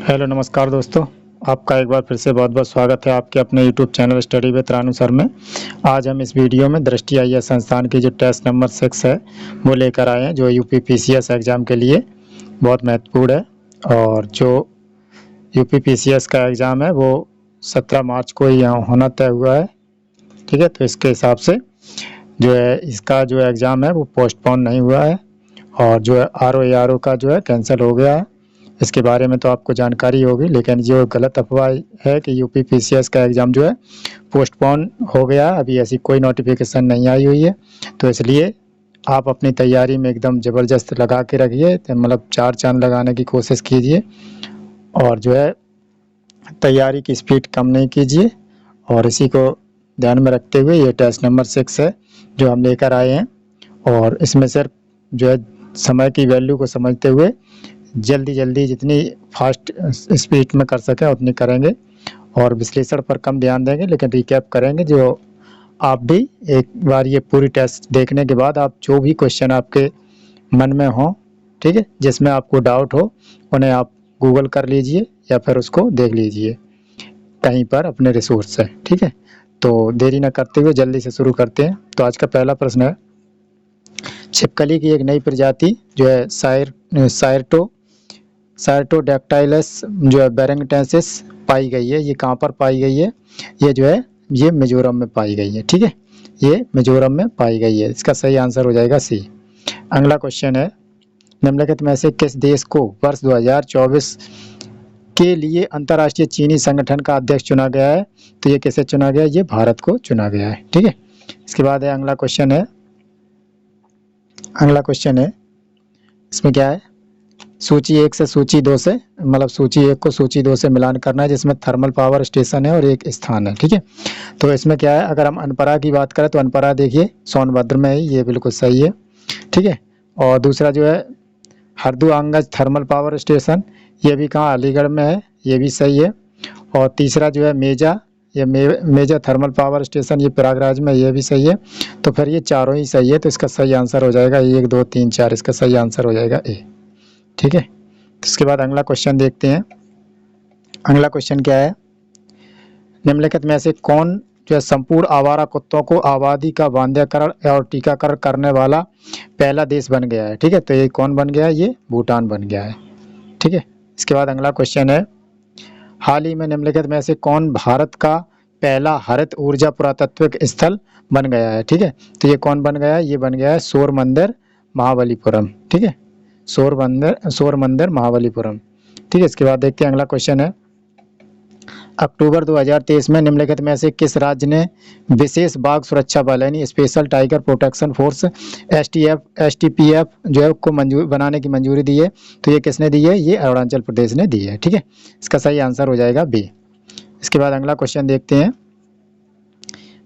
Hello नमस्कार दोस्तों। आपका एक बार फिर से बहुत बहुत स्वागत है आपके अपने YouTube channel study with Ranu sir में। आज हम इस वीडियो में दृष्टि आईएएस संस्थान की जो टेस्ट नंबर 6 है वो लेकर आए हैं, जो यूपी पीसीएस एग्ज़ाम के लिए बहुत महत्वपूर्ण है। और जो यूपी पीसीएस का एग्ज़ाम है वो 17 मार्च को ही यहाँ होना तय हुआ है। ठीक है, तो इसके हिसाब से जो है इसका जो एग्ज़ाम है वो पोस्टपोन नहीं हुआ है और जो है आरओ का जो है कैंसिल हो गया है। इसके बारे में तो आपको जानकारी होगी, लेकिन जो गलत अफवाह है कि यूपी पीसीएस का एग्ज़ाम जो है पोस्टपोन हो गया, अभी ऐसी कोई नोटिफिकेशन नहीं आई हुई है। तो इसलिए आप अपनी तैयारी में एकदम ज़बरदस्त लगा के रखिए, तो मतलब 4 चाँद लगाने की कोशिश कीजिए और जो है तैयारी की स्पीड कम नहीं कीजिए। और इसी को ध्यान में रखते हुए ये टेस्ट नंबर 6 है जो हम लेकर आए हैं, और इसमें सिर्फ जो है समय की वैल्यू को समझते हुए जल्दी जितनी फास्ट स्पीड में कर सकें उतनी करेंगे और विश्लेषण पर कम ध्यान देंगे, लेकिन रिकैप करेंगे। जो आप भी एक बार ये पूरी टेस्ट देखने के बाद आप जो भी क्वेश्चन आपके मन में हो, ठीक है, जिसमें आपको डाउट हो, उन्हें आप गूगल कर लीजिए या फिर उसको देख लीजिए कहीं पर अपने रिसोर्स से। ठीक है, तो देरी न करते हुए जल्दी से शुरू करते हैं। तो आज का पहला प्रश्न है, छिपकली की एक नई प्रजाति जो है सायरटोडैक्टाइलस जो है बेरंगटेंसिस पाई गई है। ये कहाँ पर पाई गई है? ये जो है ये मिजोरम में पाई गई है। ठीक है, ये मिजोरम में पाई गई है। इसका सही आंसर हो जाएगा सी। अगला क्वेश्चन है, निम्नलिखित में से किस देश को वर्ष 2024 के लिए अंतर्राष्ट्रीय चीनी संगठन का अध्यक्ष चुना गया है? तो ये किसे चुना गया है? ये भारत को चुना गया है। ठीक है, इसके बाद है अगला क्वेश्चन है, इसमें क्या है, सूची 1 से सूची 2 से, मतलब सूची 1 को सूची 2 से मिलान करना है, जिसमें थर्मल पावर स्टेशन है और एक स्थान है। ठीक है, तो इसमें क्या है, अगर हम अनपरा की बात करें तो अनपरा देखिए सोनभद्र में है, ये बिल्कुल सही है। ठीक है, और दूसरा जो है हरदुआंगज थर्मल पावर स्टेशन, ये भी कहाँ, अलीगढ़ में है, ये भी सही है। और तीसरा जो है मेजा थर्मल पावर स्टेशन, ये प्रयागराज में, ये भी सही है। तो फिर ये चारों ही सही है, तो इसका सही आंसर हो जाएगा 1 2 3 4, इसका सही आंसर हो जाएगा ए। ठीक है, इसके बाद अगला क्वेश्चन देखते हैं। अगला क्वेश्चन क्या है, निम्नलिखित में से कौन जो है संपूर्ण आवारा कुत्तों को आबादी का बांध्यकरण और टीकाकरण करने वाला पहला देश बन गया है? ठीक है, तो ये कौन बन गया है? ये भूटान बन गया है। ठीक है, इसके बाद अगला क्वेश्चन है, हाल ही में निम्नलिखित में से कौन भारत का पहला हरित ऊर्जा पुरातत्विक स्थल बन गया है? ठीक है, तो ये कौन बन गया है? ये बन गया है सौर मंदिर महाबलीपुरम। ठीक है, सौर मंदिर महाबलीपुरम। ठीक है, इसके बाद देखते हैं अगला क्वेश्चन है, अक्टूबर 2023 में निम्नलिखित में से किस राज्य ने विशेष बाघ सुरक्षा बल यानी स्पेशल टाइगर प्रोटेक्शन फोर्स एसटीपीएफ जो है को बनाने की मंजूरी दी है? तो ये किसने दी है? ये अरुणाचल प्रदेश ने दी है। ठीक है, इसका सही आंसर हो जाएगा बी। इसके बाद अगला क्वेश्चन देखते हैं,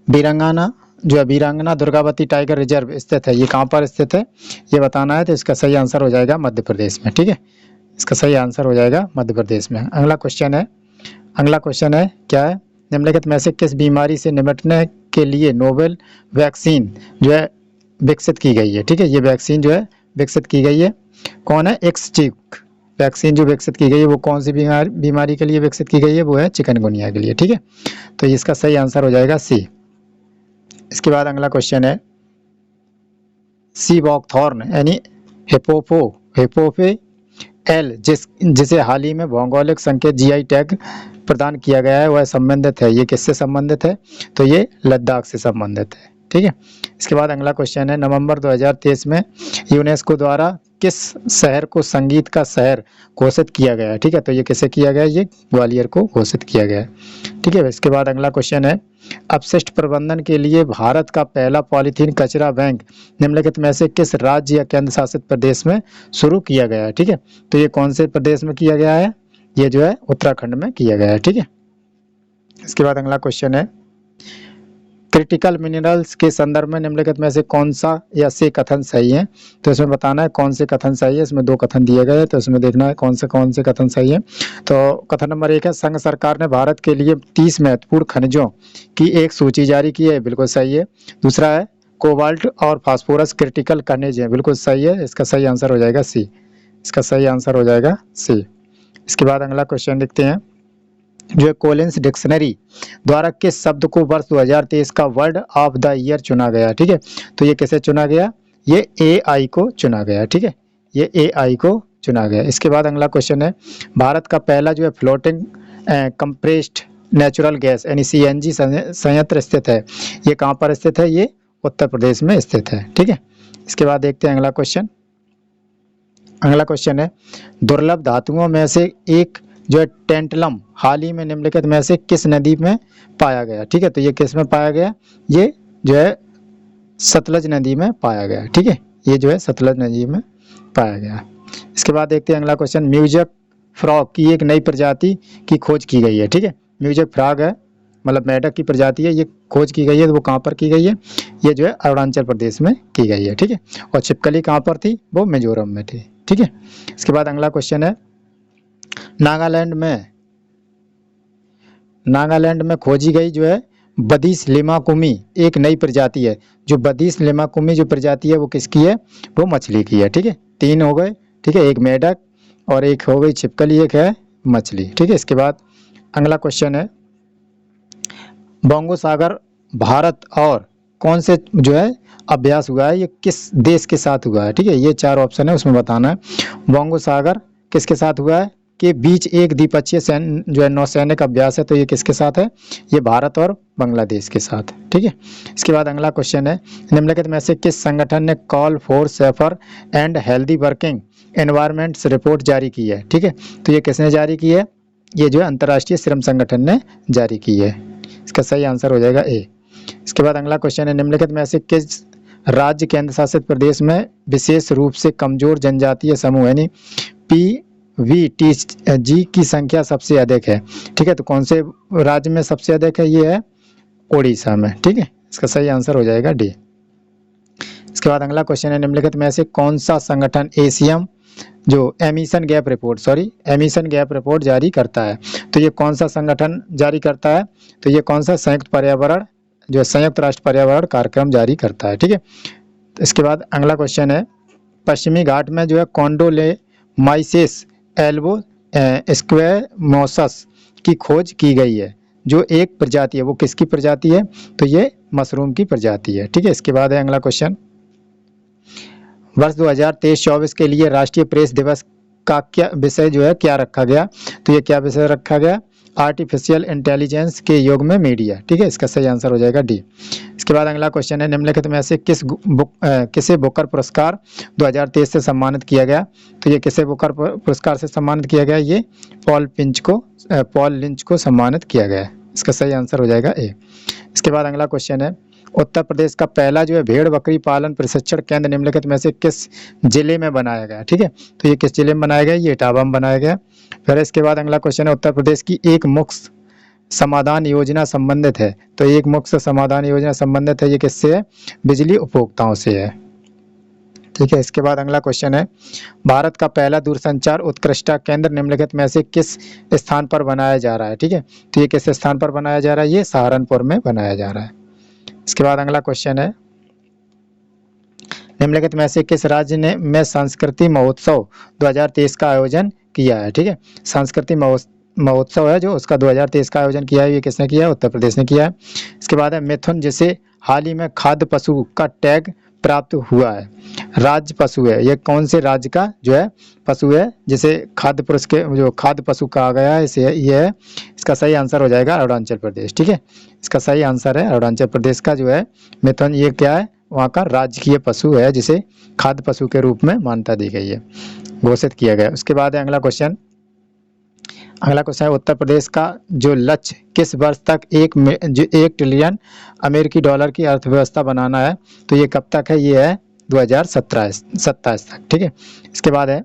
वीरांगना दुर्गावती टाइगर रिजर्व स्थित है, ये कहाँ पर स्थित है ये बताना है। तो इसका सही आंसर हो जाएगा मध्य प्रदेश में। ठीक है, इसका सही आंसर हो जाएगा मध्य प्रदेश में। अगला क्वेश्चन है क्या है, निम्नलिखित में से किस बीमारी से निपटने के लिए नोवेल वैक्सीन जो है विकसित की गई है? ठीक है, ये वैक्सीन जो है विकसित की गई है, कौन है? एक्सचिक वैक्सीन जो विकसित की गई है वो कौन सी बीमारी के लिए विकसित की गई है? वो है चिकनगुनिया के लिए। ठीक है, तो इसका सही आंसर हो जाएगा सी। इसके बाद अगला क्वेश्चन है, सी बॉकथॉर्न यानी हिप्पोफे एल जिसे हाल ही में भौगोलिक संकेत जीआई टैग प्रदान किया गया है, वह संबंधित है, ये किससे संबंधित है? तो ये लद्दाख से संबंधित है। ठीक है, इसके बाद अगला क्वेश्चन है, नवंबर 2023 में यूनेस्को द्वारा किस शहर को संगीत का शहर घोषित किया गया है? ठीक है, तो ये किसे किया गया है? ये ग्वालियर को घोषित किया गया है। ठीक है, इसके बाद अगला क्वेश्चन है, अपशिष्ट प्रबंधन के लिए भारत का पहला पॉलीथीन कचरा बैंक निम्नलिखित में से किस राज्य या केंद्र शासित प्रदेश में शुरू किया गया है? ठीक है, तो ये कौन से प्रदेश में किया गया है? ये जो है उत्तराखंड में किया गया है। ठीक है, इसके बाद अगला क्वेश्चन है, क्रिटिकल मिनरल्स के संदर्भ में निम्नलिखित में से कौन सा या से कथन सही है? तो इसमें बताना है कौन से कथन सही है। इसमें 2 कथन दिए गए हैं, तो इसमें देखना है कौन से कथन सही है। तो कथन नंबर 1 है, संघ सरकार ने भारत के लिए 30 महत्वपूर्ण खनिजों की एक सूची जारी की है, बिल्कुल सही है। दूसरा है, कोबाल्ट और फास्फोरस क्रिटिकल खनिज है, बिल्कुल सही है। इसका सही आंसर हो जाएगा सी। इसका सही आंसर हो जाएगा सी। इसके बाद अगला क्वेश्चन देखते हैं, जो है कोलिंस डिक्शनरी द्वारा किस शब्द को वर्ष 2023 का वर्ड ऑफ द ईयर चुना गया। ठीक है, तो ये कैसे चुना गया, ये AI को चुना गया। ठीक है, ये AI को चुना गया। इसके बाद अगला क्वेश्चन है, भारत का पहला जो है फ्लोटिंग कंप्रेस्ड नेचुरल गैस यानी CNG संयंत्र स्थित है, ये कहाँ पर स्थित है, ये उत्तर प्रदेश में स्थित है। ठीक है, इसके बाद देखते हैं अगला क्वेश्चन। अगला क्वेश्चन है, दुर्लभ धातुओं में से एक जो है टेंटलम हाल ही में निम्नलिखित में से किस नदी में पाया गया। ठीक है, तो ये किस में पाया गया, ये जो है सतलज नदी में पाया गया। ठीक है, ये जो है सतलज नदी में पाया गया। इसके बाद देखते हैं अगला क्वेश्चन, म्यूजिक फ्रॉग की एक नई प्रजाति की खोज की गई है। ठीक है, म्यूजिक फ्रॉग है मतलब मेढक की प्रजाति है, ये खोज की गई है, तो वो कहाँ पर की गई है, ये जो है अरुणाचल प्रदेश में की गई है। ठीक है, और छिपकली कहाँ पर थी, वो मिजोरम में थी। ठीक है, इसके बाद अगला क्वेश्चन है, नागालैंड में खोजी गई जो है बदीस लिमाकुमी एक नई प्रजाति है। जो बदीस लिमाकुमी जो प्रजाति है वो किसकी है, वो मछली की है। ठीक है, 3 हो गए। ठीक है, एक मेढक और एक हो गई छिपकली, एक है मछली। ठीक है, इसके बाद अगला क्वेश्चन है, बंगोसागर भारत और कौन से जो है अभ्यास हुआ है, ये किस देश के साथ हुआ है। ठीक है, ये 4 ऑप्शन है, उसमें बताना है बंगोसागर किसके साथ हुआ है, के बीच एक द्विपक्षीय जो है नौसैनिक अभ्यास है, तो ये किसके साथ है, ये भारत और बांग्लादेश के साथ। ठीक है, इसके बाद अगला क्वेश्चन है, निम्नलिखित में से किस संगठन ने call for safer and healthy working environments report जारी की है। ठीक है, तो ये किसने जारी की है, ये जो है अंतर्राष्ट्रीय श्रम संगठन ने जारी की है। इसका सही आंसर हो जाएगा ए। इसके बाद अगला क्वेश्चन है, निम्नलिखित में से किस राज्य केंद्र शासित प्रदेश में विशेष रूप से कमजोर जनजातीय समूह यानी PVTG की संख्या सबसे अधिक है। ठीक है, तो कौन से राज्य में सबसे अधिक है, ये है ओडिशा में। ठीक है, इसका सही आंसर हो जाएगा डी। इसके बाद अगला क्वेश्चन है, निम्नलिखित में से कौन सा संगठन एशियम जो एमिशन गैप रिपोर्ट जारी करता है। तो ये कौन सा संगठन जारी करता है, तो ये कौन सा संयुक्त राष्ट्र पर्यावरण कार्यक्रम जारी करता है। ठीक है, तो इसके बाद अगला क्वेश्चन है, पश्चिमी घाट में जो है कॉन्डोलेमाइसेस एल्बो स्क्वेमोसस की खोज की गई है, जो एक प्रजाति है, वो किसकी प्रजाति है, तो ये मशरूम की प्रजाति है। ठीक है, इसके बाद है अगला क्वेश्चन, वर्ष 2023-24 के लिए राष्ट्रीय प्रेस दिवस का क्या विषय जो है क्या रखा गया, तो ये क्या विषय रखा गया, आर्टिफिशियल इंटेलिजेंस के युग में मीडिया। ठीक है, इसका सही आंसर हो जाएगा डी। इसके बाद अगला क्वेश्चन है, निम्नलिखित में से किसे बुकर पुरस्कार 2023 से सम्मानित किया गया, तो ये किसे बुकर पुरस्कार से सम्मानित किया गया, ये पॉल लिंच को सम्मानित किया गया। इसका सही आंसर हो जाएगा ए। इसके बाद अगला क्वेश्चन है, उत्तर प्रदेश का पहला जो है भेड़ बकरी पालन प्रशिक्षण केंद्र निम्नलिखित में से किस जिले में बनाया गया। ठीक है, तो ये किस जिले में बनाया गया, ये इटावा में बनाया गया। फिर इसके बाद अगला क्वेश्चन है, उत्तर प्रदेश की एक मुख्य समाधान योजना संबंधित है, तो एक मुख्य समाधान योजना संबंधित है, ये किससे है, बिजली उपभोक्ताओं से है। ठीक है, इसके बाद अगला क्वेश्चन है, भारत का पहला दूरसंचार उत्कृष्टता केंद्र निम्नलिखित में से किस स्थान पर बनाया जा रहा है। ठीक है, तो ये किस स्थान पर बनाया जा रहा है, ये सहारनपुर में बनाया जा रहा है। इसके बाद अगला क्वेश्चन है, निम्नलिखित में से किस राज्य ने में संस्कृति महोत्सव 2023 का आयोजन किया है। ठीक है, संस्कृति महोत्सव है जो उसका 2023 का आयोजन किया है, ये किसने किया है, उत्तर प्रदेश ने किया है। इसके बाद है, मिथुन जिसे हाल ही में खाद्य पशु का टैग प्राप्त हुआ है, राज्य पशु है, ये कौन से राज्य का जो है पशु है जिसे खाद्य पशु कहा गया है, इसे ये है। इसका सही आंसर हो जाएगा अरुणाचल प्रदेश। ठीक है, इसका सही आंसर है अरुणाचल प्रदेश का जो है मिथुन, ये क्या है, वहाँ का राजकीय पशु है जिसे खाद्य पशु के रूप में मान्यता दी गई है, घोषित किया गया। उसके बाद है अगला क्वेश्चन है, उत्तर प्रदेश का जो लक्ष्य किस वर्ष तक 1 ट्रिलियन अमेरिकी डॉलर की अर्थव्यवस्था बनाना है, तो ये कब तक है, ये है 2027 तक। ठीक है, इसके बाद है,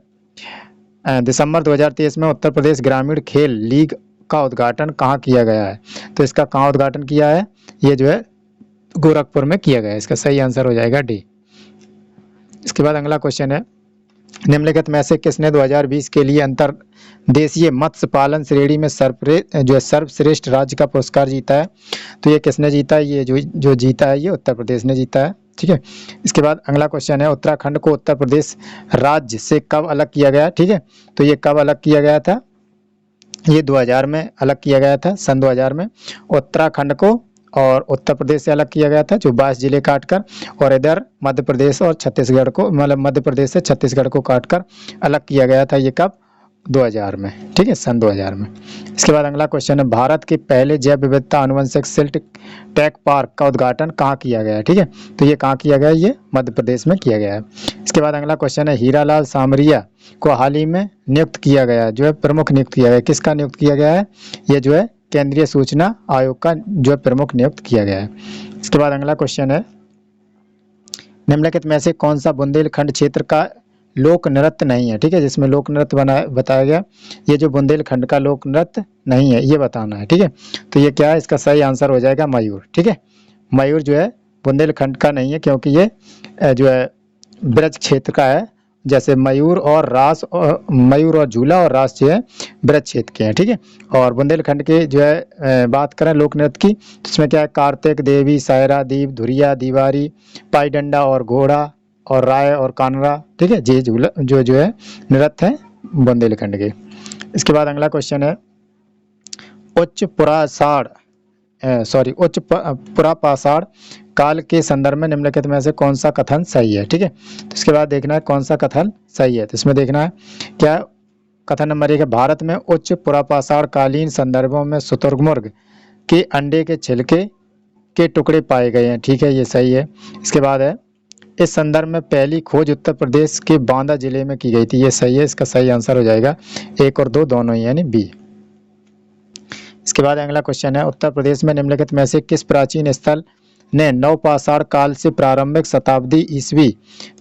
दिसंबर 2023 में उत्तर प्रदेश ग्रामीण खेल लीग का उद्घाटन कहाँ किया गया है, तो इसका कहाँ उद्घाटन किया है, ये जो है गोरखपुर में किया गया है। इसका सही आंसर हो जाएगा डी। इसके बाद अगला क्वेश्चन है, निम्नलिखित में से किसने 2020 के लिए अंतर्देशीय मत्स्य पालन श्रेणी में सर्वश्रेष्ठ राज्य का पुरस्कार जीता है, तो ये किसने जीता है, ये जो जीता है ये उत्तर प्रदेश ने जीता है। ठीक है, इसके बाद अगला क्वेश्चन है, उत्तराखंड को उत्तर प्रदेश राज्य से कब अलग किया गया। ठीक है, तो ये कब अलग किया गया था, ये 2000 में अलग किया गया था, सन 2000 में। उत्तराखंड को और उत्तर प्रदेश से अलग किया गया था, जो 22 जिले काटकर, और इधर मध्य प्रदेश और छत्तीसगढ़ को, मतलब मध्य प्रदेश से छत्तीसगढ़ को काटकर अलग किया गया था। ये कब? 2000 में, ठीक है, सन 2000 में। इसके बाद अगला क्वेश्चन है, भारत के पहले जैव विविधता अनुवंशिक सिल्ट टेक पार्क का उद्घाटन कहाँ किया गया है? ठीक है, तो ये कहाँ किया गया है? ये मध्य प्रदेश में किया गया है। इसके बाद अगला क्वेश्चन है, हीरालाल सामरिया को हाल ही में नियुक्त किया गया, जो है प्रमुख नियुक्त किया गया, किसका नियुक्त किया गया है? ये जो है केंद्रीय सूचना आयोग का जो है प्रमुख नियुक्त किया गया है। इसके बाद अगला क्वेश्चन है, निम्नलिखित में से कौन सा बुंदेलखंड क्षेत्र का लोक नृत्य नहीं है? ठीक है, जिसमें लोक नृत्य बताया गया, ये जो बुंदेलखंड का लोक नृत्य नहीं है, ये बताना है। ठीक है, तो ये क्या है? इसका सही आंसर हो जाएगा मयूर। ठीक है, मयूर जो है बुंदेलखंड का नहीं है, क्योंकि ये जो है ब्रज क्षेत्र का है। जैसे मयूर और रास, और मयूर और झूला और रास जो है ब्रज क्षेत्र के हैं। ठीक है, और बुंदेलखंड के जो है बात करें लोक नृत्य की, तो इसमें क्या है? कार्तिक, देवी, सायरा, दीप, धुरिया, दीवारी, पाई डंडा और घोड़ा और राय और कानरा। ठीक है, ये झूला जो है नृत्य है बुंदेलखंड के। इसके बाद अगला क्वेश्चन है, उच्च पुरासाड़ उच्च पुरापाषाण काल के संदर्भ में निम्नलिखित में से कौन सा कथन सही है? ठीक है, तो इसके बाद देखना है कौन सा कथन सही है। तो इसमें देखना है क्या? कथन नंबर 1 है, भारत में उच्च पुरापाषाण कालीन संदर्भों में शुतुरमुर्ग के अंडे के छिलके के टुकड़े पाए गए हैं। ठीक है, ये सही है। इसके बाद है, इस संदर्भ में पहली खोज उत्तर प्रदेश के बांदा जिले में की गई थी। ये सही है, इसका सही आंसर हो जाएगा 1 और 2 दोनों ही, यानी बी। इसके बाद अगला क्वेश्चन है, उत्तर प्रदेश में निम्नलिखित में से किस प्राचीन स्थल ने नवपाषाण काल से प्रारंभिक शताब्दी ईस्वी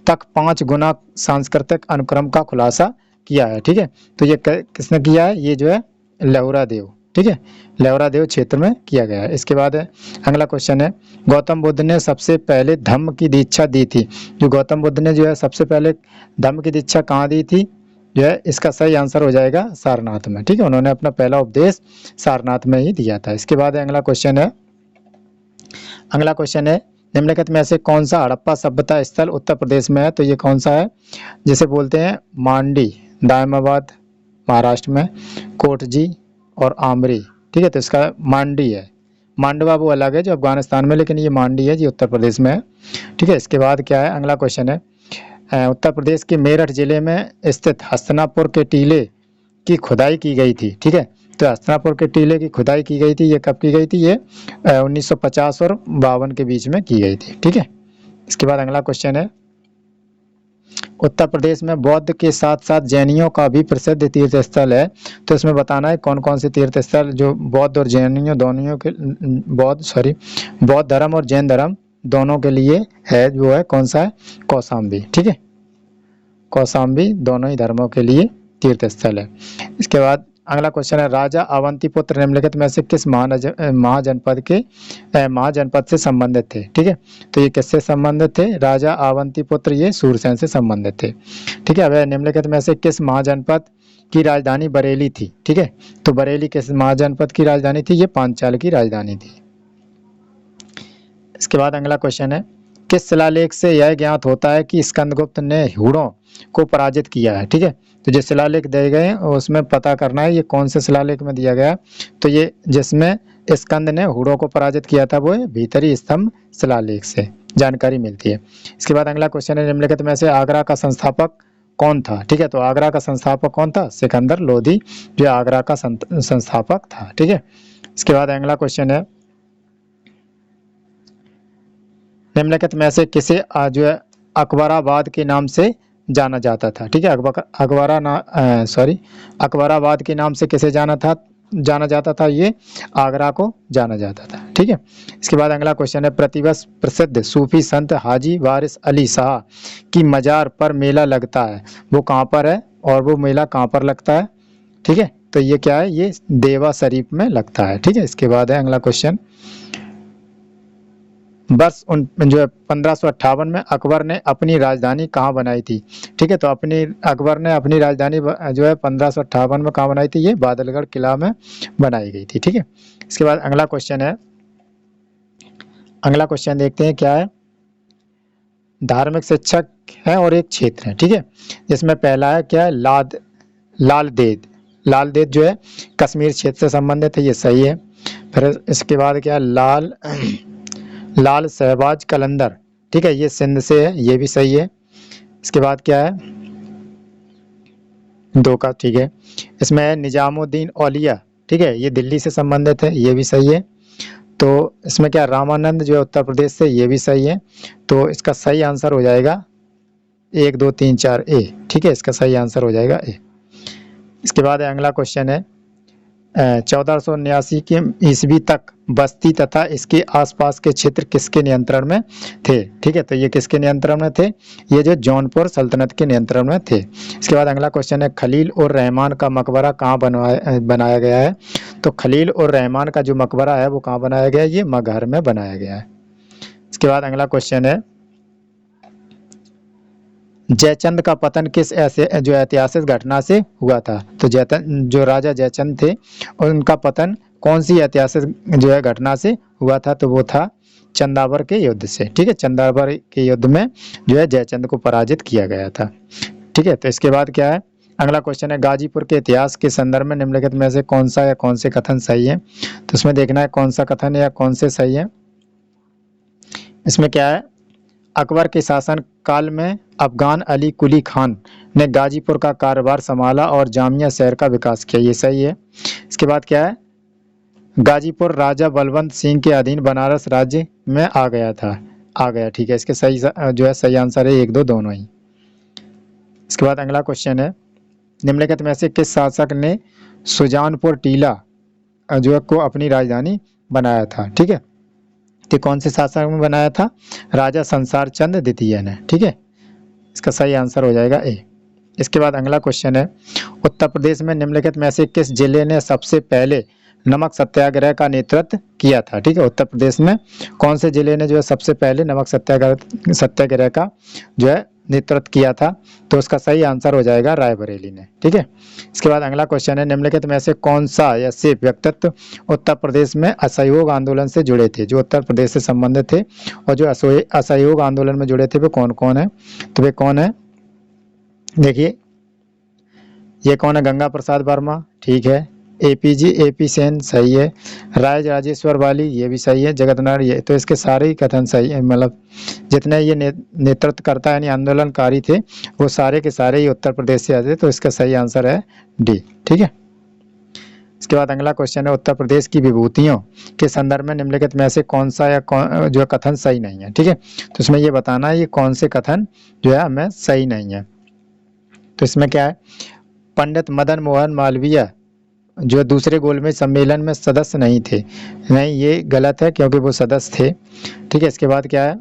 तक 5 गुना सांस्कृतिक अनुक्रम का खुलासा किया है? ठीक है, तो ये किसने किया है? ये जो है लहुरा देव। ठीक है, लहुरा देव क्षेत्र में किया गया है। इसके बाद है, अगला क्वेश्चन है, गौतम बुद्ध ने सबसे पहले धम्म की दीक्षा दी थी। जो गौतम बुद्ध ने जो है सबसे पहले धम्म की दीक्षा कहाँ दी थी? जो है इसका सही आंसर हो जाएगा सारनाथ में। ठीक है, उन्होंने अपना पहला उपदेश सारनाथ में ही दिया था। इसके बाद अगला क्वेश्चन है, निम्नलिखित में से कौन सा हड़प्पा सभ्यता स्थल उत्तर प्रदेश में है? तो ये कौन सा है? जिसे बोलते हैं मांडी, दायमाबाद महाराष्ट्र में, कोटजी और आमरी। ठीक है, तो इसका मांडी है। मांडवा वो अलग है जो अफगानिस्तान में, लेकिन ये मांडी है जी उत्तर प्रदेश में है। ठीक है, इसके बाद क्या है? अगला क्वेश्चन है, उत्तर प्रदेश के मेरठ जिले में स्थित हस्तिनापुर के टीले की खुदाई की गई थी। ठीक है, तो हस्तिनापुर के टीले की खुदाई की गई थी, ये कब की गई थी? ये 1950 और 52 के बीच में की गई थी। ठीक है, इसके बाद अगला क्वेश्चन है, उत्तर प्रदेश में बौद्ध के साथ साथ जैनियों का भी प्रसिद्ध तीर्थ स्थल है। तो इसमें बताना है कौन कौन से तीर्थ स्थल जो बौद्ध और जैनियों दोनों के बौद्ध धर्म और जैन धर्म दोनों के लिए है। जो है कौन सा है? कौशाम्बी। ठीक है, कौशाम्बी दोनों ही धर्मों के लिए तीर्थ स्थल है। इसके बाद अगला क्वेश्चन है, राजा अवंतीपुत्र निम्नलिखित में से किस महाजनपद से संबंधित थे? ठीक है, तो ये किससे संबंधित थे? राजा अवंतीपुत्र ये सूरसेन से संबंधित थे। ठीक है, अब निम्नलिखित में से किस महाजनपद की राजधानी बरेली थी? ठीक है, तो बरेली किस महाजनपद की राजधानी थी? ये पांचाल की राजधानी थी। इसके बाद अगला क्वेश्चन है, किस शिलालेख से यह ज्ञात होता है कि स्कंदगुप्त ने हूणों को पराजित किया है? ठीक है, तो जो शिलालेख दिए गए हैं उसमें पता करना है ये कौन से शिलालेख में दिया गया। तो ये जिसमें स्कंद ने हूणों को पराजित किया था वो है भीतरी स्तंभ शिलालेख से जानकारी मिलती है। इसके बाद अगला क्वेश्चन है, निम्नलिखित में से आगरा का संस्थापक कौन था? ठीक है, तो आगरा का संस्थापक कौन था? सिकंदर लोधी जो आगरा का संस्थापक था। ठीक है, इसके बाद अगला क्वेश्चन है, निम्नलिखित में से किसे जो है अकबराबाद के नाम से जाना जाता था? ठीक है, अकबराबाद के नाम से किसे जाना जाता था? ये आगरा को जाना जाता था। ठीक है, इसके बाद अगला क्वेश्चन है, प्रतिवर्ष प्रसिद्ध सूफी संत हाजी वारिस अली शाह की मजार पर मेला लगता है, वो कहाँ पर है और वो मेला कहाँ पर लगता है? ठीक है, तो ये क्या है? ये देवा शरीफ में लगता है। ठीक है, इसके बाद है अगला क्वेश्चन, वर्ष जो है 1558 में अकबर ने अपनी राजधानी कहाँ बनाई थी? ठीक है, तो अकबर ने अपनी राजधानी जो है 1558 में कहाँ बनाई थी? ये बादलगढ़ किला में बनाई गई थी। ठीक है, इसके बाद अगला क्वेश्चन देखते हैं क्या है। धार्मिक शिक्षक है और एक क्षेत्र है। ठीक है, जिसमें पहला है क्या है? लाल देद लाल देद जो है कश्मीर क्षेत्र से संबंधित है, ये सही है। फिर इसके बाद क्या है, लाल शहबाज कलंदर, ठीक है, ये सिंध से है, ये भी सही है। इसके बाद क्या है, 2 का ठीक है। इसमें है निजामुद्दीन औलिया, ठीक है, ये दिल्ली से संबंधित है, ये भी सही है। तो इसमें क्या, रामानंद जो है उत्तर प्रदेश से, ये भी सही है। तो इसका सही आंसर हो जाएगा 1 2 3 4 ए, ठीक है, इसका सही आंसर हो जाएगा ए। इसके बाद अगला क्वेश्चन है 1489 के ईस्वी तक बस्ती तथा इसके आसपास के क्षेत्र किसके नियंत्रण में थे, ठीक है। तो ये किसके नियंत्रण में थे, ये जो जौनपुर सल्तनत के नियंत्रण में थे। इसके बाद अगला क्वेश्चन है खलील और रहमान का मकबरा कहाँ बनाया गया है। तो खलील और रहमान का जो मकबरा है वो कहाँ बनाया गया है, ये मगहर में बनाया गया है। इसके बाद अगला क्वेश्चन है जयचंद का पतन किस ऐसे जो ऐतिहासिक घटना से हुआ था। तो जो राजा जयचंद थे उनका पतन कौन सी ऐतिहासिक जो है घटना से हुआ था, तो वो था चंदावर के युद्ध से, ठीक है। चंदावर के युद्ध में जो है जयचंद को पराजित किया गया था, ठीक है। तो इसके बाद क्या है, अगला क्वेश्चन है गाजीपुर के इतिहास के संदर्भ में निम्नलिखित में से कौन सा या कौन से कथन सही है। तो इसमें देखना है कौन सा कथन या कौन से सही है। इसमें क्या है, अकबर के शासन काल में अफगान अली कुली खान ने गाजीपुर का कारोबार संभाला और जामिया शहर का विकास किया, ये सही है। इसके बाद क्या है, गाजीपुर राजा बलवंत सिंह के अधीन बनारस राज्य में आ गया, ठीक है। इसके सही जो है सही आंसर है 1 2 दोनों ही। इसके बाद अगला क्वेश्चन है निम्नलिखित में से किस शासक ने सुजानपुर टीला जो है को अपनी राजधानी बनाया था, ठीक है। तो कौन से शासक में बनाया था, राजा संसार चंद द्वितीय ने, ठीक है। इसका सही आंसर हो जाएगा ए। इसके बाद अगला क्वेश्चन है उत्तर प्रदेश में निम्नलिखित में से किस जिले ने सबसे पहले नमक सत्याग्रह का नेतृत्व किया था, ठीक है। उत्तर प्रदेश में कौन से जिले ने जो है सबसे पहले नमक सत्याग्रह का जो है नेतृत्व किया था, तो उसका सही आंसर हो जाएगा रायबरेली ने, ठीक है। इसके बाद अगला क्वेश्चन है निम्नलिखित में से कौन सा ऐसे व्यक्तित्व उत्तर प्रदेश में असहयोग आंदोलन से जुड़े थे, जो उत्तर प्रदेश से संबंधित थे और जो असहयोग आंदोलन में जुड़े थे वो कौन कौन है। तो वे कौन है, देखिए ये कौन है, गंगा प्रसाद वर्मा, ठीक है, एपी सेन सही है, राय राजेश्वर वाली ये भी सही है, जगन्नाथ ये, तो इसके सारे ही कथन सही है, मतलब जितने ये नेतृत्व करता यानी आंदोलनकारी थे वो सारे के सारे ही उत्तर प्रदेश से आते, तो इसका सही आंसर है डी, ठीक है। इसके बाद अगला क्वेश्चन है उत्तर प्रदेश की विभूतियों के संदर्भ में निम्नलिखित में से कौन सा या जो है कथन सही नहीं है, ठीक है। तो इसमें ये बताना है ये कौन से कथन जो है हमें सही नहीं है। तो इसमें क्या है, पंडित मदन मोहन मालवीय जो दूसरे गोलमेज सम्मेलन में सदस्य नहीं थे, नहीं ये गलत है क्योंकि वो सदस्य थे, ठीक है। इसके बाद क्या है,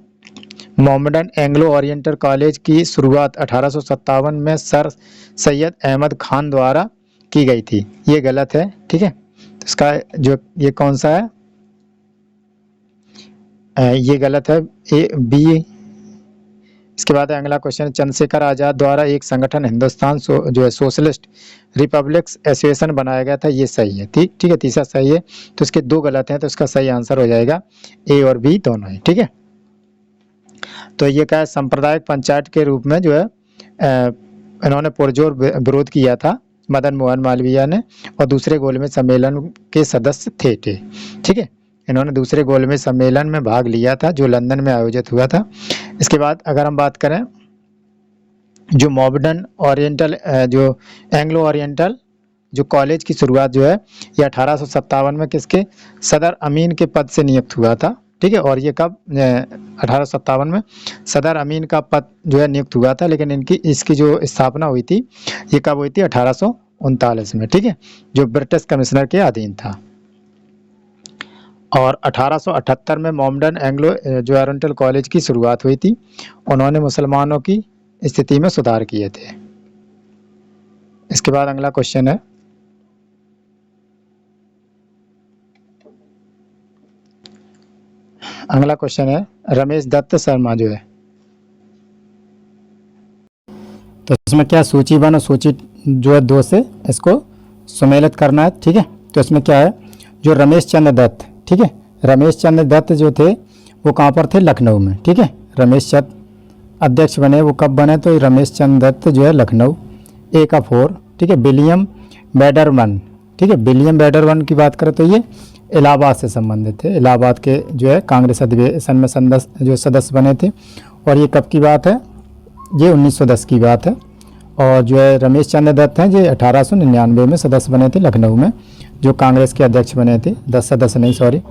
मोहम्मदन एंग्लो ओरिएंटल कॉलेज की शुरुआत 1857 में सर सैयद अहमद खान द्वारा की गई थी, ये गलत है, ठीक है। तो इसका जो ये कौन सा है, ये गलत है, ए बी। इसके बाद अगला क्वेश्चन, चंद्रशेखर आजाद द्वारा एक संगठन हिंदुस्तान जो है सोशलिस्ट रिपब्लिक्स एसोसिएशन बनाया गया था, ये सही है, ठीक है, तीसरा सही है। तो इसके 2 गलत हैं, तो इसका सही आंसर हो जाएगा ए और बी दोनों ही, ठीक है। तो ये क्या है, सांप्रदायिक पंचायत के रूप में जो है इन्होंने पुरजोर विरोध किया था मदन मोहन मालवीय ने, और दूसरे गोलमेज सम्मेलन के सदस्य थे, ठीक है। इन्होंने दूसरे गोलमेज सम्मेलन में भाग लिया था जो लंदन में आयोजित हुआ था। इसके बाद अगर हम बात करें जो मॉडर्न ओरिएंटल जो एंग्लो ओरिएंटल जो कॉलेज की शुरुआत जो है ये 1857 में किसके, सदर अमीन के पद से नियुक्त हुआ था, ठीक है। और ये कब 1857 में सदर अमीन का पद जो है नियुक्त हुआ था, लेकिन इसकी जो स्थापना हुई थी ये कब हुई थी, 1839 में, ठीक है, जो ब्रिटिश कमिश्नर के अधीन था। और 1878 में मॉडर्न एंग्लो जो ओरिएंटल कॉलेज की शुरुआत हुई थी, उन्होंने मुसलमानों की स्थिति में सुधार किए थे। इसके बाद अगला क्वेश्चन है रमेश दत्त शर्मा जो है, तो इसमें क्या सूची 1 और सूची जो है 2 से इसको सुमेलित करना है, ठीक है। तो इसमें क्या है, जो रमेश चंद्र दत्त, ठीक है, रमेश चंद्र दत्त जो थे वो कहाँ पर थे, लखनऊ में, ठीक है। रमेश चंद्र अध्यक्ष बने, वो कब बने, तो रमेश चंद्र दत्त जो है लखनऊ, ए का 4, ठीक है। विलियम बैडरमन, ठीक है, विलियम बैडरमन की बात करें तो ये इलाहाबाद से संबंधित थे। इलाहाबाद के जो है कांग्रेस अधिवेशन में सदस्य बने थे। और ये कब की बात है, ये 1910 की बात है। और जो है रमेश चंद्र दत्त हैं, ये 1899 में सदस्य बने थे लखनऊ में, जो कांग्रेस के अध्यक्ष बने थे। 10 सदस्य नहीं, सॉरी।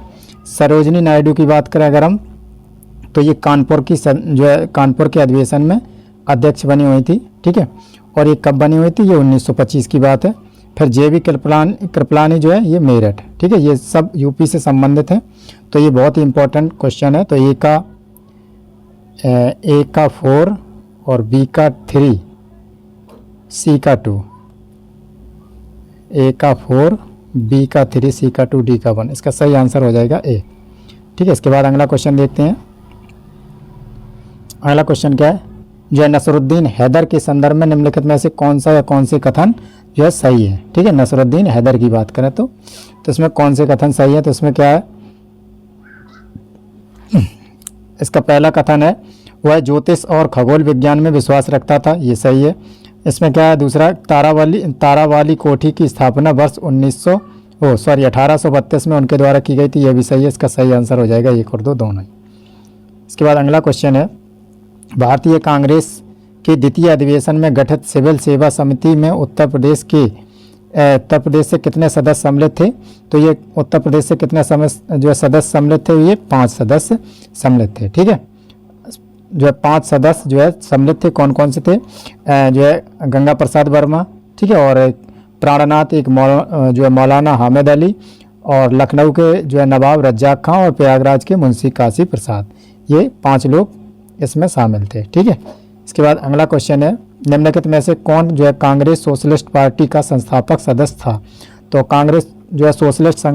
सरोजनी नायडू की बात करें अगर हम, तो ये कानपुर की जो है कानपुर के अधिवेशन में अध्यक्ष बनी हुई थी, ठीक है। और ये कब बनी हुई थी, ये 1925 की बात है। फिर JV कृपलानी जो है ये मेरठ, ठीक है। ये सब यूपी से संबंधित हैं। तो ये बहुत ही इंपॉर्टेंट क्वेश्चन है। तो ए का 4 और B का 3, C का 2, A का 4, B का 3, C का 2, D का 1, इसका सही आंसर हो जाएगा A, ठीक है। इसके बाद अगला क्वेश्चन देखते हैं। अगला क्वेश्चन क्या है, जो है नसरुद्दीन हैदर के संदर्भ में निम्नलिखित में से कौन सा या कौन से कथन जो है सही है, ठीक है। नसरुद्दीन हैदर की बात करें तो इसमें कौन से कथन सही है, तो इसमें क्या है, इसका पहला कथन है वह ज्योतिष और खगोल विज्ञान में विश्वास रखता था, ये सही है। इसमें क्या है, दूसरा तारावाली कोठी की स्थापना वर्ष 1832 में उनके द्वारा की गई थी, यह भी सही है। इसका सही आंसर हो जाएगा 1 और 2 दोनों। इसके बाद अगला क्वेश्चन है, भारतीय कांग्रेस के द्वितीय अधिवेशन में गठित सिविल सेवा समिति में उत्तर प्रदेश से कितने सदस्य सम्मिलित थे, तो ये उत्तर प्रदेश से कितने जो है सदस्य सम्मिलित थे, ये 5 सदस्य सम्मिलित थे, ठीक है। जो है 5 सदस्य जो है सम्मिलित थे, कौन कौन से थे, जो है गंगा प्रसाद वर्मा, ठीक है, और प्राणनाथ जो है मौलाना हामिद अली, और लखनऊ के जो है नवाब रज्जाक खां, और प्रयागराज के मुंशी काशी प्रसाद, ये 5 लोग इसमें शामिल थे, ठीक है। इसके बाद अगला क्वेश्चन है, निम्नलिखित में से कौन जो है कांग्रेस सोशलिस्ट पार्टी का संस्थापक सदस्य था, तो कांग्रेस जो है सोशलिस्ट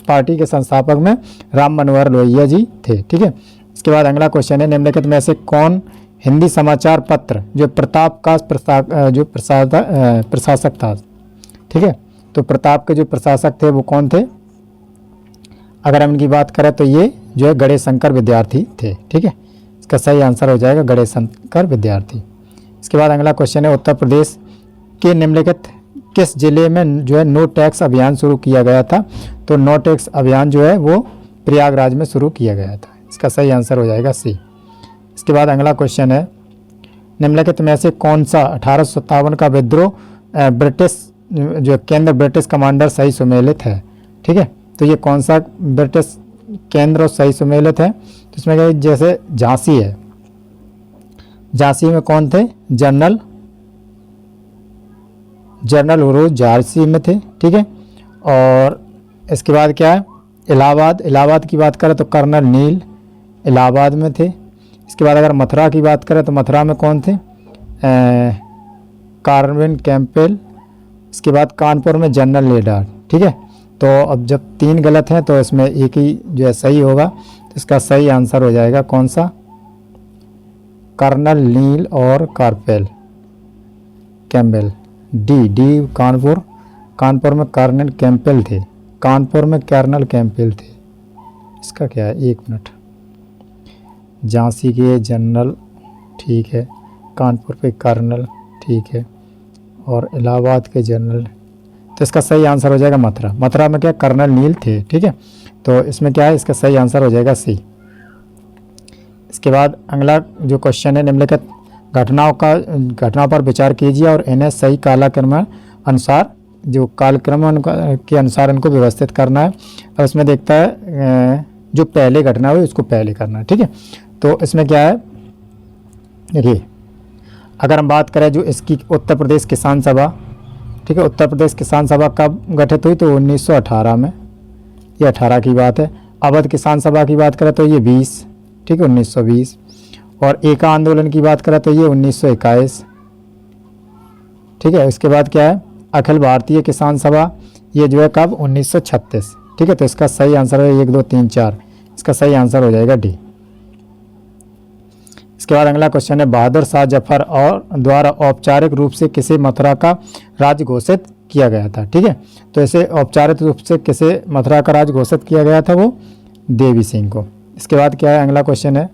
पार्टी के संस्थापक में राम मनोहर लोहिया जी थे, ठीक है। इसके बाद अगला क्वेश्चन है, निम्नलिखित में से कौन हिंदी समाचार पत्र जो प्रताप का प्रशासक था, ठीक है। तो प्रताप के जो प्रशासक थे वो कौन थे, अगर हम इनकी बात करें तो ये जो है गणेश शंकर विद्यार्थी थे, ठीक है। इसका सही आंसर हो जाएगा गणेश शंकर विद्यार्थी। इसके बाद अगला क्वेश्चन है, उत्तर प्रदेश के निम्नलिखित किस जिले में जो है नो टैक्स अभियान शुरू किया गया था, तो नो टैक्स अभियान जो है वो प्रयागराज में शुरू किया गया था, इसका सही आंसर हो जाएगा C। इसके बाद अगला क्वेश्चन है, निम्नलिखित में से कौन सा 1857 का विद्रोह ब्रिटिश जो केंद्र ब्रिटिश कमांडर सही सुमेलित है, ठीक है। तो ये कौन सा ब्रिटिश केंद्र सही सुमेलित है, तो इसमें क्या, जैसे झांसी है, झांसी में कौन थे, जनरल उरोज झांसी में थे, ठीक है। और इसके बाद क्या है, इलाहाबाद की बात करें तो कर्नल नील इलाहाबाद में थे। इसके बाद अगर मथुरा की बात करें तो मथुरा में कौन थे, कार्विन कैंपेल। इसके बाद कानपुर में जनरल लेडार, ठीक है। तो अब जब 3 गलत हैं तो इसमें एक ही जो है सही होगा, तो इसका सही आंसर हो जाएगा कौन सा, कर्नल नील और कार्पेल कैम्पबेल, डी कानपुर में कर्नल कैंपेल थे, कानपुर में कर्नल कैंपेल थे। इसका क्या है, 1 मिनट, झांसी के जनरल, ठीक है, कानपुर पे कर्नल, ठीक है, और इलाहाबाद के जनरल, तो इसका सही आंसर हो जाएगा मथुरा में क्या पर नील थे, ठीक है। तो इसमें क्या है, इसका सही आंसर हो जाएगा C। इसके बाद अगला जो क्वेश्चन है, निम्नलिखित घटनाओं पर विचार कीजिए और इन्हें सही कालक्रम अनुसार जो कालक्रम के अनुसार इनको व्यवस्थित करना है। और इसमें देखता है जो पहले घटना हुई उसको पहले करना है, ठीक है। तो इसमें क्या है, देखिए अगर हम बात करें जो इसकी उत्तर प्रदेश किसान सभा, ठीक है, उत्तर प्रदेश किसान सभा कब गठित हुई, तो 1918 में, ये 18 की बात है। अवध किसान सभा की बात करें तो ये 20, ठीक है, 1920। और एका आंदोलन की बात करें तो ये 1921, ठीक है। इसके बाद क्या है, अखिल भारतीय किसान सभा, ये जो है कब, 1936, ठीक है। तो इसका सही आंसर है 1 2 3 4, इसका सही आंसर हो जाएगा D। इसके बाद अगला क्वेश्चन है, बहादुर शाह जफर और द्वारा औपचारिक रूप से किसे मथुरा का राज्य घोषित किया गया था, ठीक है। तो इसे औपचारिक रूप से किसे मथुरा का राज्य घोषित किया गया था, वो देवी सिंह को। इसके बाद क्या है, अगला क्वेश्चन है,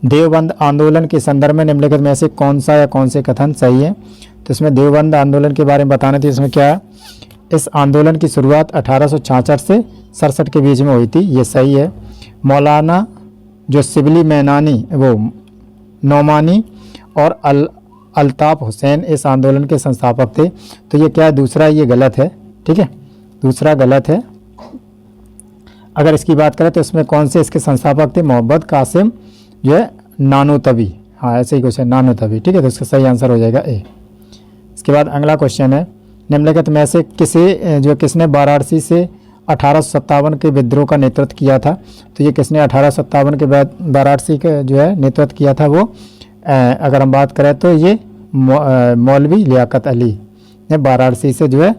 देवबंद आंदोलन के संदर्भ में निम्नलिखित में से कौन सा या कौन से कथन सही है। तो इसमें देवबंद आंदोलन के बारे में बताना थी। इसमें क्या है, इस आंदोलन की शुरुआत 1866 से 67 के बीच में हुई थी, ये सही है। मौलाना जो शिबली मैनानी वो नौमानी और अल्ताफ़ हुसैन इस आंदोलन के संस्थापक थे। तो ये क्या है, दूसरा ये गलत है, ठीक है, दूसरा गलत है। अगर इसकी बात करें तो इसमें कौन से इसके संस्थापक थे, मोहम्मद कासिम जो है नानोतवी, हाँ ऐसे ही कुछ है, नानोतवी, ठीक है। तो इसका सही आंसर हो जाएगा ए। इसके बाद अगला क्वेश्चन है, निम्नलिखित में से किसने वाराणसी से 1857 के विद्रोह का नेतृत्व किया था। तो ये किसने 1857 के बाद वाराणसी का जो है नेतृत्व किया था, वो अगर हम बात करें तो ये मौलवी लियाकत अली ने वाराणसी से जो है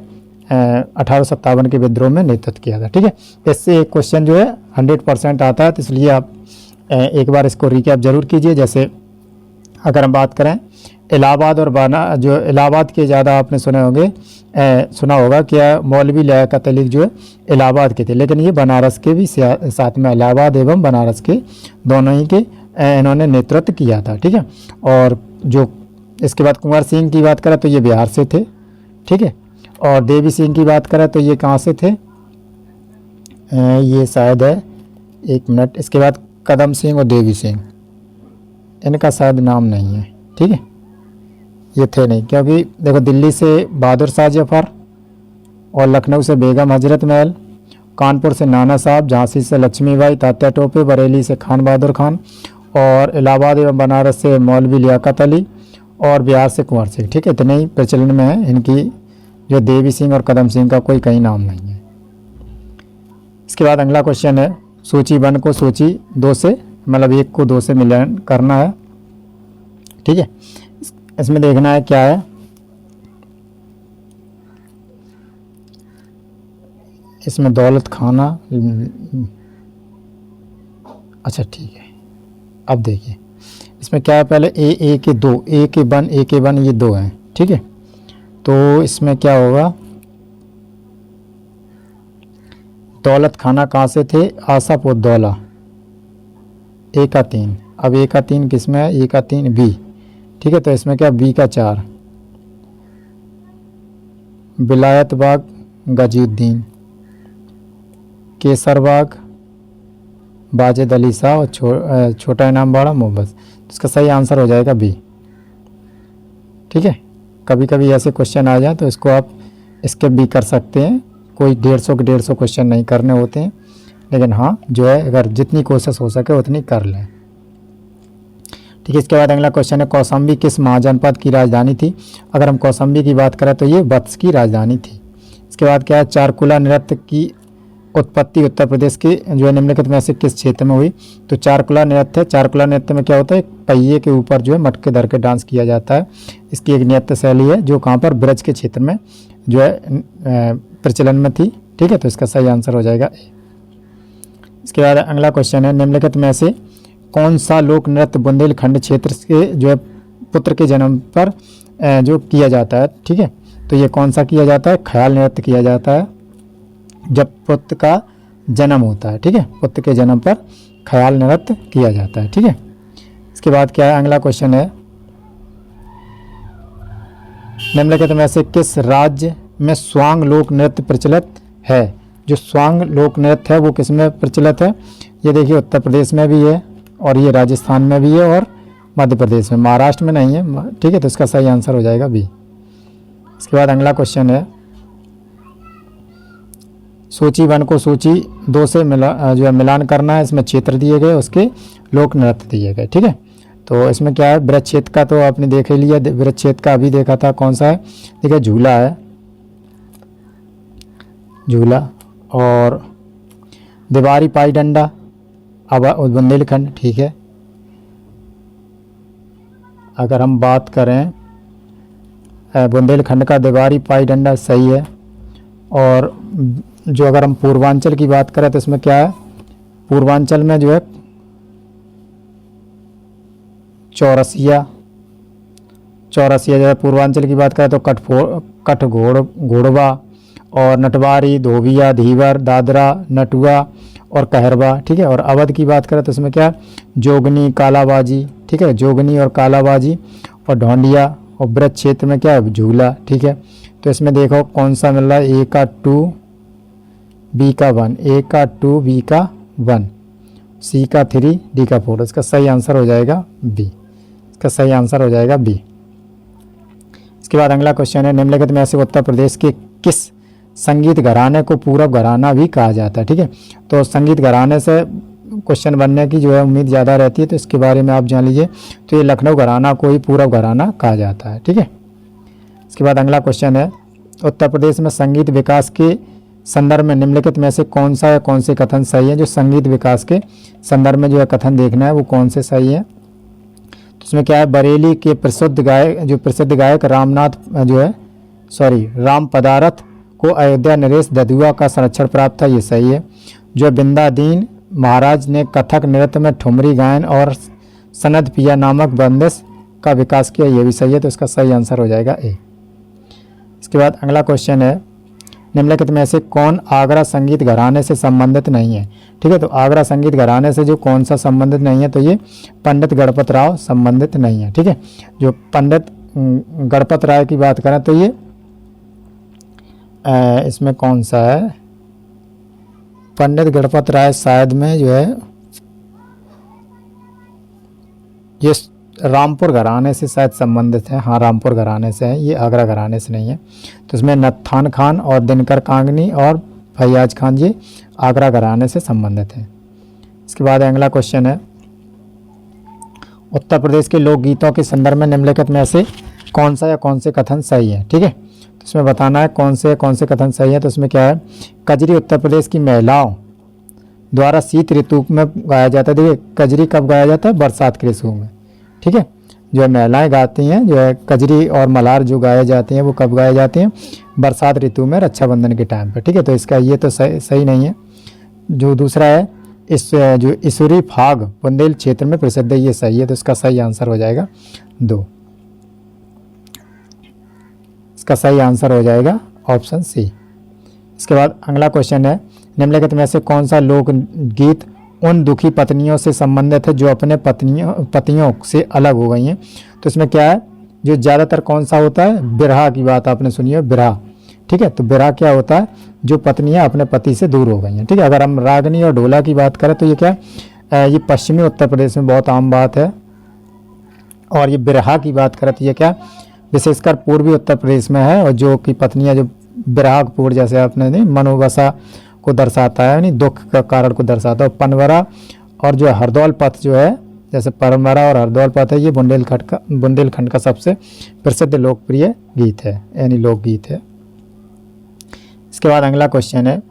1857 के विद्रोह में नेतृत्व किया था, ठीक है। इससे एक क्वेश्चन जो है 100% आता है, तो इसलिए आप एक बार इसको रिकैप जरूर कीजिए। जैसे अगर हम बात करें इलाहाबाद और जो इलाहाबाद के ज़्यादा आपने सुना होगा कि मौलवी लियाकत अली जो है इलाहाबाद के थे, लेकिन ये बनारस के भी साथ में, इलाहाबाद एवं बनारस के दोनों ही के इन्होंने नेतृत्व किया था, ठीक है। और जो इसके बाद कुंवर सिंह की बात करें तो ये बिहार से थे, ठीक है। और देवी सिंह की बात करें तो ये कहाँ से थे, ये शायद है, एक मिनट, इसके बाद कदम सिंह और देवी सिंह, इनका शायद नाम नहीं है, ठीक है, ये थे नहीं, क्योंकि देखो दिल्ली से बहादुर शाह जफर और लखनऊ से बेगम हजरत महल, कानपुर से नाना साहब, झांसी से लक्ष्मीबाई, तात्या टोपे, बरेली से खान बहादुर खान, और इलाहाबाद एवं बनारस से मौलवी लियाकत अली, और बिहार से कुंवर सिंह, ठीक है। इतने ही प्रचलन में है, इनकी जो देवी सिंह और कदम सिंह का कोई कहीं नाम नहीं है। इसके बाद अगला क्वेश्चन है, सूची 1 को सूची 2 से, मतलब 1 को 2 से मिलान करना है, ठीक है। इसमें देखना है क्या है, इसमें दौलत खाना, अच्छा ठीक है। अब देखिए इसमें क्या है, पहले ए के 2, ए के 1 ये 2 हैं, ठीक है। तो इसमें क्या होगा, दौलत खाना कहाँ से थे, आसफ उद्दौला, ए का 3। अब ए का 3 किस में है, ए का 3 बी, ठीक है। तो इसमें क्या, बी का 4 विलायत बाग गाजीउद्दीन, केसरबाग बाजिद अली शाह, और छोटा इनामबाड़ा मोहब्बत। इसका सही आंसर हो जाएगा बी, ठीक है। कभी कभी ऐसे क्वेश्चन आ जाए तो इसको आप स्किप भी कर सकते हैं, कोई 150 के 150 क्वेश्चन नहीं करने होते हैं, लेकिन हाँ जो है अगर जितनी कोशिश हो सके उतनी कर लें, ठीक है। इसके बाद अगला क्वेश्चन है, कौशाम्बी किस महाजनपद की राजधानी थी। अगर हम कौशाम्बी की बात करें तो ये वत्स की राजधानी थी। इसके बाद क्या है, चारकुला नृत्य की उत्पत्ति उत्तर प्रदेश के जो है निम्नलिखित में से किस क्षेत्र में हुई। तो चारकुला नृत्य है, चारकुला नृत्य में क्या होता है, पहिए के ऊपर जो है मटके धर के डांस किया जाता है। इसकी एक नृत्य शैली है जो कहाँ पर, ब्रज के क्षेत्र में जो है प्रचलन में थी, ठीक है। तो इसका सही आंसर हो जाएगा ए। इसके बाद अगला क्वेश्चन है, निम्नलिखित में से कौन सा लोक नृत्य बुंदेलखंड क्षेत्र के जो है पुत्र के जन्म पर जो किया जाता है, ठीक है। तो ये कौन सा किया जाता है, ख्याल नृत्य किया जाता है जब पुत्र का जन्म होता है, ठीक है। पुत्र के जन्म पर ख्याल नृत्य किया जाता है, ठीक है। इसके बाद क्या है, अगला क्वेश्चन है, निम्नलिखित में से किस राज्य में स्वांग लोक नृत्य प्रचलित है। जो स्वांग लोक नृत्य है वो किस में प्रचलित है, ये देखिए उत्तर प्रदेश में भी है, और ये राजस्थान में भी है, और मध्य प्रदेश में, महाराष्ट्र में नहीं है, ठीक है। तो इसका सही आंसर हो जाएगा बी। इसके बाद अगला क्वेश्चन है, सूची 1 को सूची 2 से जो है मिलान करना है। इसमें क्षेत्र दिए गए, उसके लोक नृत्य दिए गए, ठीक है। तो इसमें क्या है, ब्रज क्षेत्र का तो आपने देख ही लिया, ब्रज क्षेत्र का अभी देखा था, कौन सा है, देखिए झूला है, झूला, और दीवारी पाई डंडा अब बुंदेलखंड, ठीक है। अगर हम बात करें बुंदेलखंड का दीवारी पाई डंडा सही है। और जो अगर हम पूर्वांचल की बात करें तो इसमें क्या है, पूर्वांचल में जो है चौरसिया जो है पूर्वांचल की बात करें तो कठघोड़वा, और नटवारी, धोबिया, धीवर, दादरा, नटुआ, और कहरबा, ठीक है। और अवध की बात करें तो इसमें क्या जोगनी, कालाबाजी, ठीक है, जोगनी और कालाबाजी। और ढोंडिया और ब्रज क्षेत्र में क्या है झूला, ठीक है। तो इसमें देखो कौन सा मिल रहा है, ए का 2 बी का 1, ए का 2 बी का 1, सी का 3 डी का 4। इसका सही आंसर हो जाएगा बी, इसका सही आंसर हो जाएगा बी। इसके बाद अगला क्वेश्चन है, निम्नलिखित में से उत्तर प्रदेश के किस संगीत घराने को पूरब घराना भी कहा जाता है, ठीक है। तो संगीत घराने से क्वेश्चन बनने की जो है उम्मीद ज़्यादा रहती है, तो इसके बारे में आप जान लीजिए। तो ये लखनऊ घराना को ही पूरब घराना कहा जाता है, ठीक है। इसके बाद अगला क्वेश्चन है, उत्तर प्रदेश में संगीत विकास के संदर्भ में निम्नलिखित में से कौन सा या कौन से कथन सही है। जो संगीत विकास के संदर्भ में जो है कथन देखना है वो कौन से सही है। तो इसमें क्या है, बरेली के प्रसिद्ध गायक राम पदारथ को अयोध्या नरेश ददुआ का संरक्षण प्राप्त था, ये सही है। जो बिंदादीन महाराज ने कथक नृत्य में ठुमरी गायन और सनद पिया नामक बंदिश का विकास किया, ये भी सही है। तो इसका सही आंसर हो जाएगा ए। इसके बाद अगला क्वेश्चन है, निम्नलिखित में से कौन आगरा संगीत घराने से संबंधित नहीं है, ठीक है। तो आगरा संगीत घराने से जो कौन सा संबंधित नहीं है, तो ये पंडित गणपत राव संबंधित नहीं है, ठीक है। जो पंडित गणपत राय की बात करें तो ये इसमें कौन सा है, पंडित गणपत राय शायद में जो है ये रामपुर घराने से शायद संबंधित है, हाँ रामपुर घराने से है, ये आगरा घराने से नहीं है। तो इसमें नत्थान खान और दिनकर कांगनी और फैयाज खान ये आगरा घराने से संबंधित है। इसके बाद अगला क्वेश्चन है, उत्तर प्रदेश के लोकगीतों के संदर्भ में निम्नलिखित में से कौन सा या कौन से कथन सही है, ठीक है। तो इसमें बताना है कौन से कथन सही है। तो इसमें क्या है, कजरी उत्तर प्रदेश की महिलाओं द्वारा शीत ऋतु में गाया जाता है। देखिए कजरी कब गाया जाता है, बरसात के ऋतु में, ठीक है। जो है महिलाएं गाती हैं, जो है कजरी और मल्हार जो गाए जाते हैं वो कब गाए जाते हैं, बरसात ऋतु में रक्षाबंधन के टाइम पे, ठीक है। तो इसका ये तो सही नहीं है। जो दूसरा है जो इसुरी फाग बुंदेल क्षेत्र में प्रसिद्ध है, ये सही है। तो इसका सही आंसर हो जाएगा 2, इसका सही आंसर हो जाएगा ऑप्शन सी। इसके बाद अगला क्वेश्चन है, निम्नलिखित में से कौन सा लोकगीत उन दुखी पत्नियों से संबंधित है जो अपने पतियों से अलग हो गई हैं। तो इसमें क्या है, जो ज़्यादातर कौन सा होता है, बिरहा की बात आपने सुनी है, बिरहा, ठीक है। तो बिरहा क्या होता है, जो पत्नियां अपने पति से दूर हो गई हैं, ठीक है। अगर हम रागनी और ढोला की बात करें तो ये क्या है, ये पश्चिमी उत्तर प्रदेश में बहुत आम बात है। और ये बिरहा की बात करें तो ये क्या विशेषकर पूर्वी उत्तर प्रदेश में है, और जो कि पत्नियां जो बिरहापुर जैसे आपने नहीं मनोदशा को दर्शाता है, यानी दुख का कारण को दर्शाता है। पनवरा और जो हरदौल पथ जो है, जैसे परमवरा और हरदौल पथ है, ये बुंदेलखंड का सबसे प्रसिद्ध लोकप्रिय गीत है, यानी लोकगीत है। इसके बाद अगला क्वेश्चन है,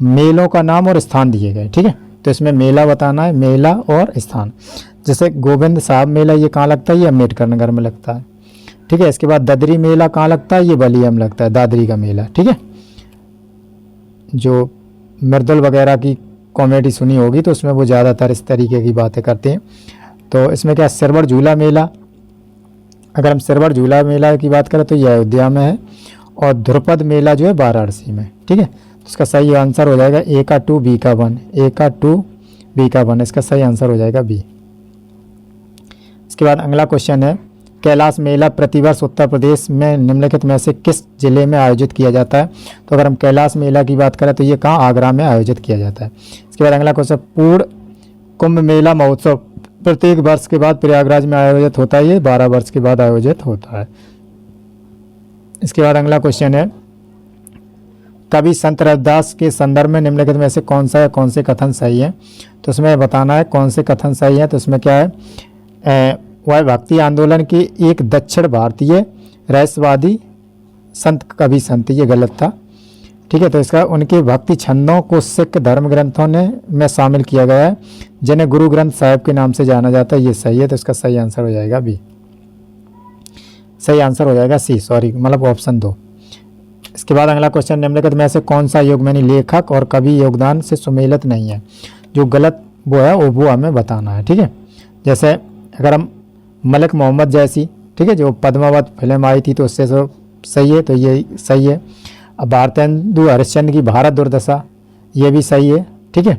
मेलों का नाम और स्थान दिए गए, ठीक है। तो इसमें मेला बताना है, मेला और स्थान। जैसे गोविंद साहब मेला ये कहाँ लगता है, ये अम्बेडकर नगर में लगता है, ठीक है। इसके बाद ददरी मेला कहाँ लगता है, ये बलिया में लगता है, दादरी का मेला, ठीक है। जो मृदुल वगैरह की कॉमेडी सुनी होगी तो उसमें वो ज़्यादातर इस तरीके की बातें करते हैं। तो इसमें क्या सिरवर झूला मेला, अगर हम सिरवर झूला मेला की बात करें तो ये अयोध्या में है, और ध्रुपद मेला जो है वाराणसी में, ठीक है। तो इसका सही आंसर हो जाएगा ए का 2 बी का 1, ए का 2 बी का 1, इसका सही आंसर हो जाएगा बी। इसके बाद अगला क्वेश्चन है, कैलाश मेला प्रतिवर्ष उत्तर प्रदेश में निम्नलिखित में से किस जिले में आयोजित किया जाता है। तो अगर हम कैलाश मेला की बात करें तो ये कहाँ, आगरा में आयोजित किया जाता है। इसके बाद अगला क्वेश्चन, पूर्ण कुंभ मेला महोत्सव प्रत्येक वर्ष के बाद प्रयागराज में आयोजित होता है, ये 12 वर्ष के बाद आयोजित होता है। इसके बाद अगला क्वेश्चन है, कवि संत रविदास के संदर्भ में निम्नलिखित में से कौन सा या कौन से कथन सही है। तो उसमें बताना है कौन से कथन सही है। तो उसमें क्या है, वह भक्ति आंदोलन के एक दक्षिण भारतीय रहस्यवादी संत कवि संत, ये गलत था, ठीक है। तो इसका उनके भक्ति छंदों को सिख धर्म ग्रंथों में शामिल किया गया है, जिन्हें गुरु ग्रंथ साहिब के नाम से जाना जाता है, ये सही है। तो इसका सही आंसर हो जाएगा बी, सही आंसर हो जाएगा सी, मतलब ऑप्शन 2। इसके बाद अगला क्वेश्चन, निम्नलिखित में से कौन सा युग यानी लेखक और कवि योगदान से सुमेलित नहीं है। जो गलत वो है वो हमें बताना है, ठीक है। जैसे अगर हम मलिक मोहम्मद जैसी, ठीक है, जो पद्मावत फिल्म आई थी तो उससे तो सही है, तो ये सही है। अब भारतेंदु हरिश्चंद्र की भारत दुर्दशा, ये भी सही है, ठीक है।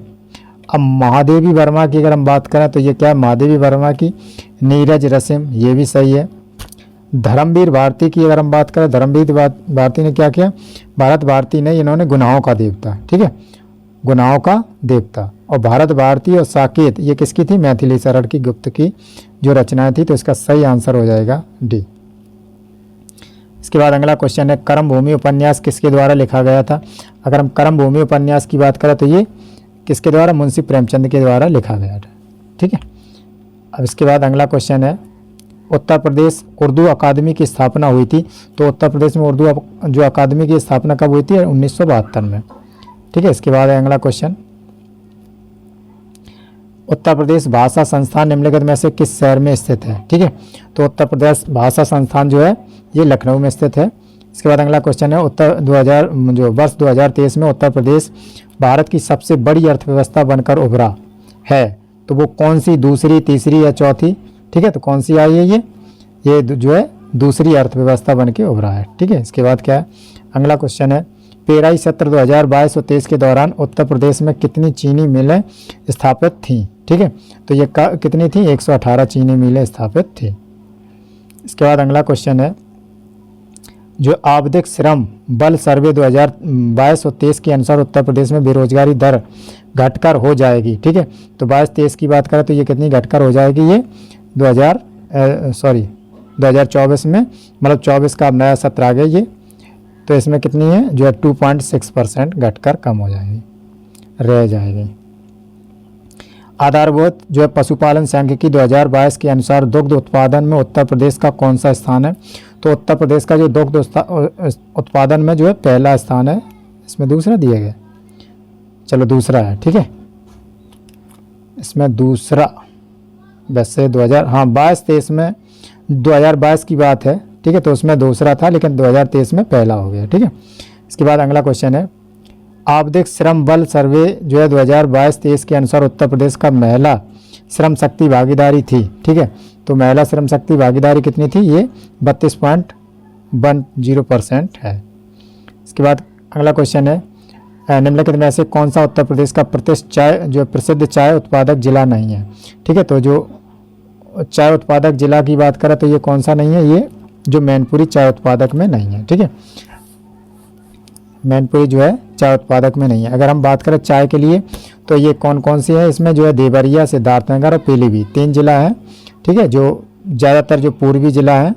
अब महादेवी वर्मा की अगर हम बात करें तो ये क्या है, महादेवी वर्मा की नीरज रसिम, ये भी सही है। धर्मवीर भारती की अगर हम बात करें, धर्मवीर भारती ने क्या किया, भारत भारती ने, इन्होंने गुनाहों का देवता, ठीक है, गुनाहों का देवता। और भारत भारती और साकेत ये किसकी थी, मैथिली शरण की गुप्त की जो रचनाएं थी। तो इसका सही आंसर हो जाएगा डी। इसके बाद अगला क्वेश्चन है, कर्मभूमि उपन्यास किसके द्वारा लिखा गया था। अगर हम कर्मभूमि उपन्यास की बात करें तो ये किसके द्वारा, मुंशी प्रेमचंद के द्वारा लिखा गया था, ठीक है। अब इसके बाद अगला क्वेश्चन है, उत्तर प्रदेश उर्दू अकादमी की स्थापना हुई थी। तो उत्तर प्रदेश में उर्दू जो अकादमी की स्थापना कब हुई थी, 1972 में, ठीक है। इसके बाद अगला क्वेश्चन, उत्तर प्रदेश भाषा संस्थान निम्नलिखित में से किस शहर में स्थित है, ठीक है। तो उत्तर प्रदेश भाषा संस्थान जो है ये लखनऊ में स्थित है। इसके बाद अगला क्वेश्चन है, वर्ष 2023 में उत्तर प्रदेश भारत की सबसे बड़ी अर्थव्यवस्था बनकर उभरा है। तो वो कौन सी, दूसरी, तीसरी या चौथी, ठीक है। तो कौन सी आई है ये जो है दूसरी अर्थव्यवस्था बन के उभरा है, ठीक है। इसके बाद क्या है, अगला क्वेश्चन है, पेराई सत्र 2022 और 23 के दौरान उत्तर प्रदेश में कितनी चीनी मिलें स्थापित थीं, ठीक है। तो ये कितनी थी, 118 चीनी मिलें स्थापित थी। इसके बाद अगला क्वेश्चन है, जो आवधिक श्रम बल सर्वे 2022 और 23 के अनुसार उत्तर प्रदेश में बेरोजगारी दर घटकर हो जाएगी, ठीक है। तो 22-23 की बात करें तो ये कितनी घटकर हो जाएगी, ये 2024 में, मतलब 24 का अब नया सत्र आ गया ये। तो इसमें कितनी है, जो है 2.6% घटकर कम हो जाएगी, रह जाएगी। आधारभूत जो है पशुपालन सांख्यिकी 2022 के अनुसार दुग्ध उत्पादन में उत्तर प्रदेश का कौन सा स्थान है। तो उत्तर प्रदेश का जो दुग्ध उत्पादन में जो है पहला स्थान है, इसमें दूसरा दिया गया, चलो दूसरा है, ठीक है। इसमें दूसरा, वैसे 22-23 में 2022 की बात है, ठीक है। तो उसमें दूसरा था लेकिन 2023 में पहला हो गया, ठीक है। इसके बाद अगला क्वेश्चन है, आवधिक श्रम बल सर्वे जो है 2022-23 के अनुसार उत्तर प्रदेश का महिला श्रम शक्ति भागीदारी थी, ठीक है। तो महिला श्रम शक्ति भागीदारी कितनी थी, ये 32.10% है। इसके बाद अगला क्वेश्चन है, निम्नलिखित में से कौन सा उत्तर प्रदेश का प्रसिद्ध चाय उत्पादक जिला नहीं है, ठीक है। तो जो चाय उत्पादक जिला की बात करें तो ये कौन सा नहीं है, ये जो मैनपुरी चाय उत्पादक में नहीं है, ठीक है। मैनपुरी जो है चाय उत्पादक में नहीं है। अगर हम बात करें चाय के लिए तो ये कौन कौन सी है, इसमें जो है देवरिया, सिद्धार्थनगर और पीलीभीत 3 जिला हैं, ठीक है। जो ज़्यादातर जो पूर्वी जिला है,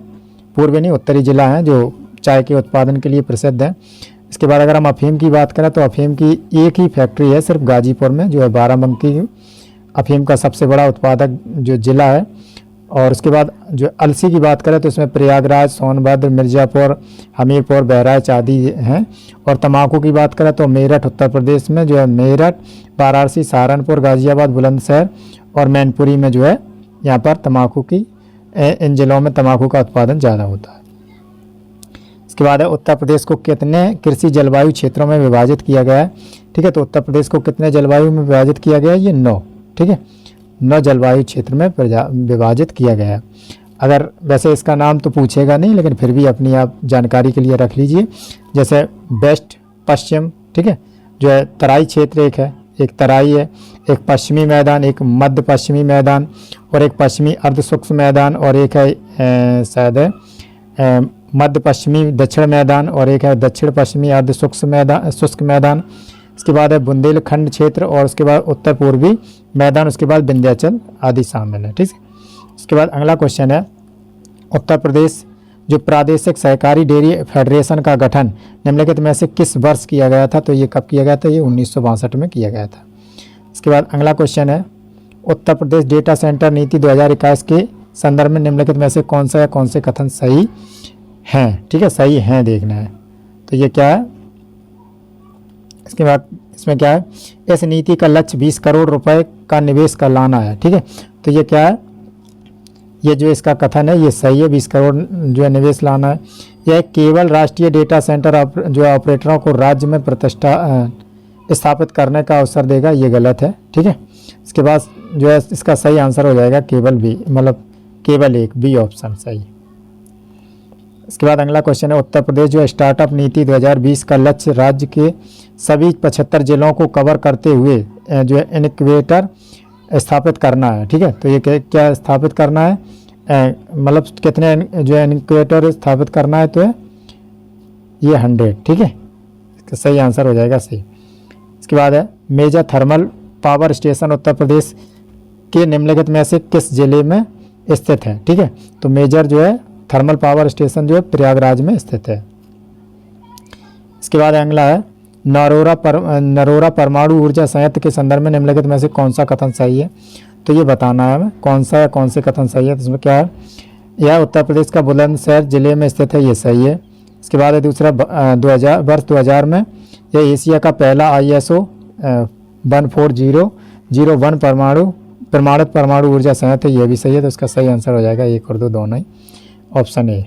पूर्वी नहीं उत्तरी जिला हैं जो चाय के उत्पादन के लिए प्रसिद्ध हैं। इसके बाद अगर हम अफीम की बात करें तो अफीम की एक ही फैक्ट्री है सिर्फ गाजीपुर में, जो है बाराबंकी अफीम का सबसे बड़ा उत्पादक जो जिला है। और उसके बाद जो अलसी की बात करें तो इसमें प्रयागराज, सोनभद्र, मिर्ज़ापुर, हमीरपुर, बहराइच आदि हैं। और तम्बाकू की बात करें तो मेरठ उत्तर प्रदेश में जो है मेरठ, वाराणसी, सहारनपुर, गाजियाबाद, बुलंदशहर और मैनपुरी में जो है यहाँ पर तम्बाकू की, इन जिलों में तम्बाकू का उत्पादन ज़्यादा होता है। इसके बाद है, उत्तर प्रदेश को कितने कृषि जलवायु क्षेत्रों में विभाजित किया गया है, ठीक है। तो उत्तर प्रदेश को कितने जलवायु में विभाजित किया गया है, ये 9, ठीक है, 9 जलवायु क्षेत्र में विभाजित किया गया है। अगर वैसे इसका नाम तो पूछेगा नहीं लेकिन फिर भी अपनी आप जानकारी के लिए रख लीजिए, जैसे वेस्ट पश्चिम, ठीक है, जो है तराई क्षेत्र एक है, एक तराई है, एक पश्चिमी मैदान, एक मध्य पश्चिमी मैदान और एक पश्चिमी अर्ध शुष्क मैदान और एक है शायद मध्य पश्चिमी दक्षिण मैदान और एक है दक्षिण पश्चिमी अर्ध शुष्क मैदान। इसके बाद है बुंदेलखंड क्षेत्र और उसके बाद उत्तर पूर्वी मैदान, उसके बाद विंध्याचल आदि शामिल है, ठीक है। इसके बाद अगला क्वेश्चन है, उत्तर प्रदेश जो प्रादेशिक सहकारी डेयरी फेडरेशन का गठन निम्नलिखित में से किस वर्ष किया गया था। तो ये कब किया गया था, ये 1962 में किया गया था। इसके बाद अगला क्वेश्चन है, उत्तर प्रदेश डेटा सेंटर नीति 2021 के संदर्भ में निम्नलिखित में से कौन सा या कौन से कथन सही हैं, ठीक है, सही हैं देखना है। तो ये क्या है, इसके बाद इसमें क्या है, इस नीति का लक्ष्य 20 करोड़ रुपए का निवेश कर लाना है, ठीक है। तो ये क्या है, ये जो इसका कथन है ये सही है, 20 करोड़ जो है निवेश लाना है। यह केवल राष्ट्रीय डेटा सेंटर जो ऑपरेटरों को राज्य में प्रतिष्ठा स्थापित करने का अवसर देगा, ये गलत है, ठीक है। इसके बाद जो है इसका सही आंसर हो जाएगा केवल बी, मतलब केवल एक, बी ऑप्शन सही। इसके बाद अगला क्वेश्चन है, उत्तर प्रदेश जो स्टार्टअप नीति 2020 का लक्ष्य राज्य के सभी 75 जिलों को कवर करते हुए जो है इनक्यूबेटर स्थापित करना है। ठीक है, तो ये क्या स्थापित करना है, मतलब कितने जो है इनक्यूबेटर स्थापित करना है, तो है ये 100। ठीक है, इसका सही आंसर हो जाएगा सी। इसके बाद है major thermal power station Uttar Pradesh के निम्नलिखित में से किस जिले में स्थित है। ठीक है, तो मेजर जो है थर्मल पावर स्टेशन जो है प्रयागराज में स्थित है। इसके बाद अगला है नरोरा परमाणु ऊर्जा संयंत्र के संदर्भ में निम्नलिखित में से कौन सा कथन सही है, तो ये बताना है हमें कौन से कथन सही है। तो इसमें क्या है, यह उत्तर प्रदेश का बुलंदशहर जिले में स्थित है, ये सही है। इसके बाद है दूसरा वर्ष 2000 में यह एशिया का पहला ISO 14001 प्रमाणित परमाणु ऊर्जा संयंत्र, यह भी सही है। तो इसका सही आंसर हो जाएगा 1 और 2 दोनों ही, ऑप्शन ए।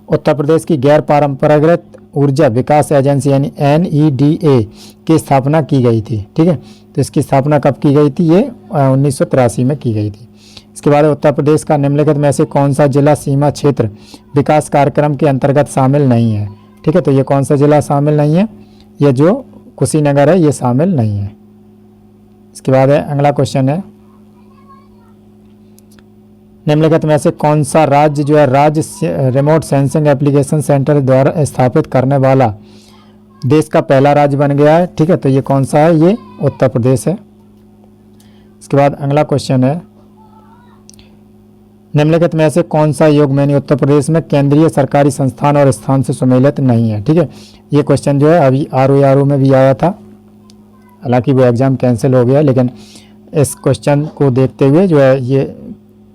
उत्तर प्रदेश की गैर परंपरागत ऊर्जा विकास एजेंसी यानी NEDA की स्थापना की गई थी। ठीक है, तो इसकी स्थापना कब की गई थी, ये 1983 में की गई थी। इसके बाद उत्तर प्रदेश का निम्नलिखित में से कौन सा जिला सीमा क्षेत्र विकास कार्यक्रम के अंतर्गत शामिल नहीं है। ठीक है, तो ये कौन सा जिला शामिल नहीं है, ये जो कुशीनगर है ये शामिल नहीं है। इसके बाद है अगला क्वेश्चन है निम्नलिखित में से कौन सा राज्य जो है राज्य रिमोट सेंसिंग एप्लीकेशन सेंटर द्वारा स्थापित करने वाला देश का पहला राज्य बन गया है। ठीक है, तो ये कौन सा है, ये उत्तर प्रदेश है। इसके बाद अगला क्वेश्चन है निम्नलिखित में से कौन सा योग यानी उत्तर प्रदेश में केंद्रीय सरकारी संस्थान और स्थान से सम्मिलित नहीं है। ठीक है, ये क्वेश्चन जो है अभी RO में भी आया था, हालांकि वो एग्ज़ाम कैंसिल हो गया, लेकिन इस क्वेश्चन को देखते हुए जो है ये